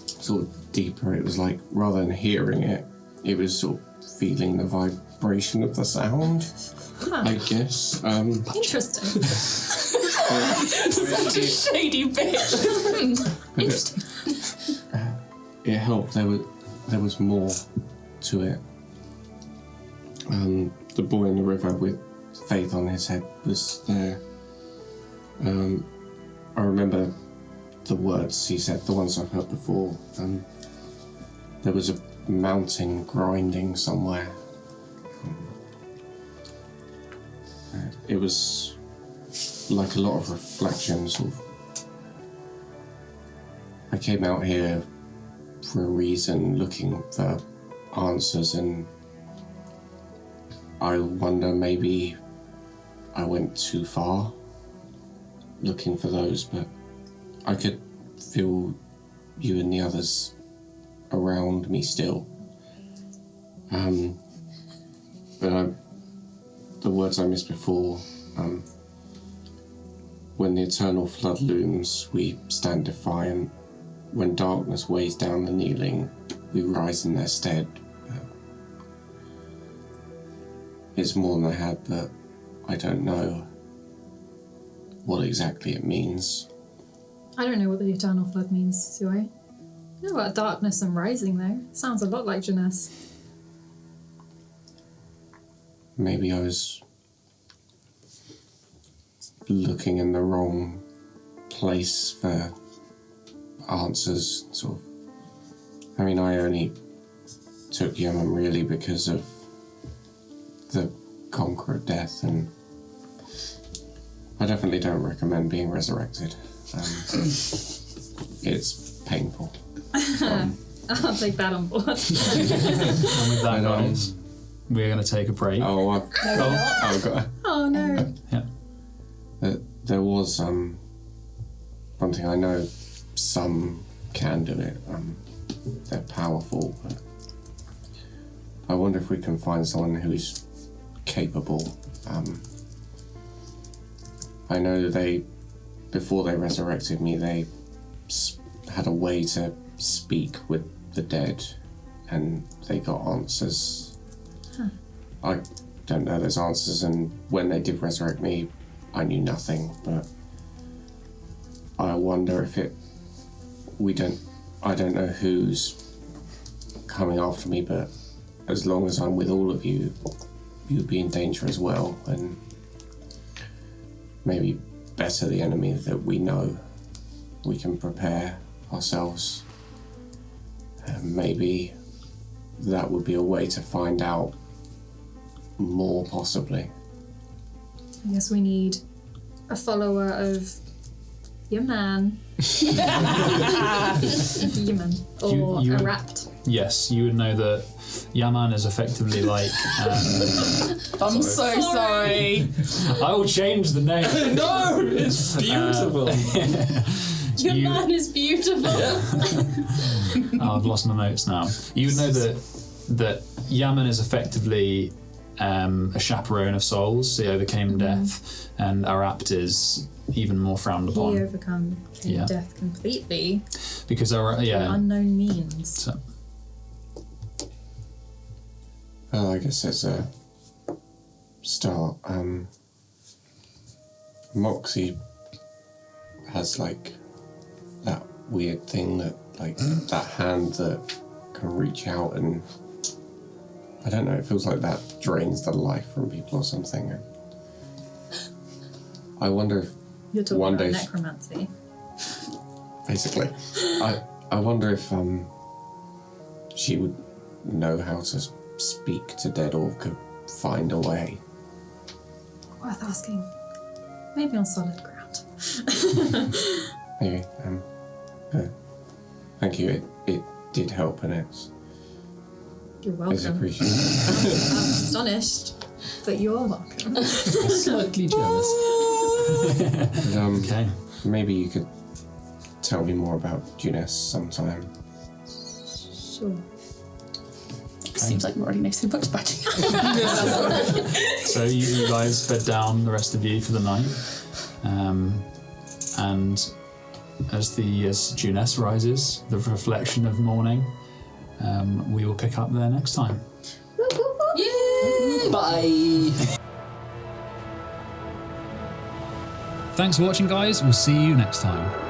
sort of deeper. It was like, rather than hearing it, it was sort of feeling the vibration of the sound, I guess. Interesting. Such a shady bitch. Interesting. It helped. There was more to it. The boy in the river with faith on his head was there. I remember the words he said, the ones I've heard before. There was a mountain grinding somewhere. It was like a lot of reflection, sort of. I came out here for a reason, looking for answers, and I wonder maybe I went too far looking for those, but I could feel you and the others around me still. But the words I missed before, when the eternal flood looms, we stand defiant. When darkness weighs down the kneeling, we rise in their stead. It's more than I had, but I don't know what exactly it means. I don't know what the eternal flood means, do I? I know about darkness and rising, though. Sounds a lot like Jeunesse. Maybe I was looking in the wrong place for answers, sort of. I mean, I only took Yemen really because of the conqueror of death, and I definitely don't recommend being resurrected. It's painful. I'll take that on board. And with that, guys, we're going to take a break. I've got. Oh no. Yeah. There was one thing I know. Some can do it. They're powerful, but I wonder if we can find someone who's capable. I know before they resurrected me, they had a way to speak with the dead, and they got answers. I don't know those answers, and when they did resurrect me, I knew nothing, but I wonder if I don't know who's coming after me, but as long as I'm with all of you, you'd be in danger as well, and maybe better the enemy that we know. We can prepare ourselves. Maybe that would be a way to find out more, possibly. I guess we need a follower of Yemen. Yemen. Or You- a rapt. Yes, you would know that Yaman is effectively like... I'm so sorry. I will change the name. No, it's beautiful. Your man is beautiful. Oh, I've lost my notes now. You would know that Yaman is effectively a chaperone of souls, so he overcame death, and Arapt is even more frowned He upon. overcome death completely Because through unknown means. So, Well, I guess it's a start. Moxie has like that weird thing that that hand that can reach out, and I don't know, it feels like that drains the life from people or something. I wonder if You're talking one about day necromancy. basically I wonder if she would know how to speak to dead or could find a way. Worth asking. Maybe on solid ground. Maybe. Thank you. It did help, and You're it's welcome. appreciated. I'm astonished, but you're welcome. Slightly jealous. But, okay. maybe you could tell me more about Jeunesse sometime. Sure. Seems like we already know so much about you. So you guys bed down, the rest of you, for the night. And as Juness rises, the reflection of morning, we will pick up there next time. Yay! Bye! Thanks for watching, guys. We'll see you next time.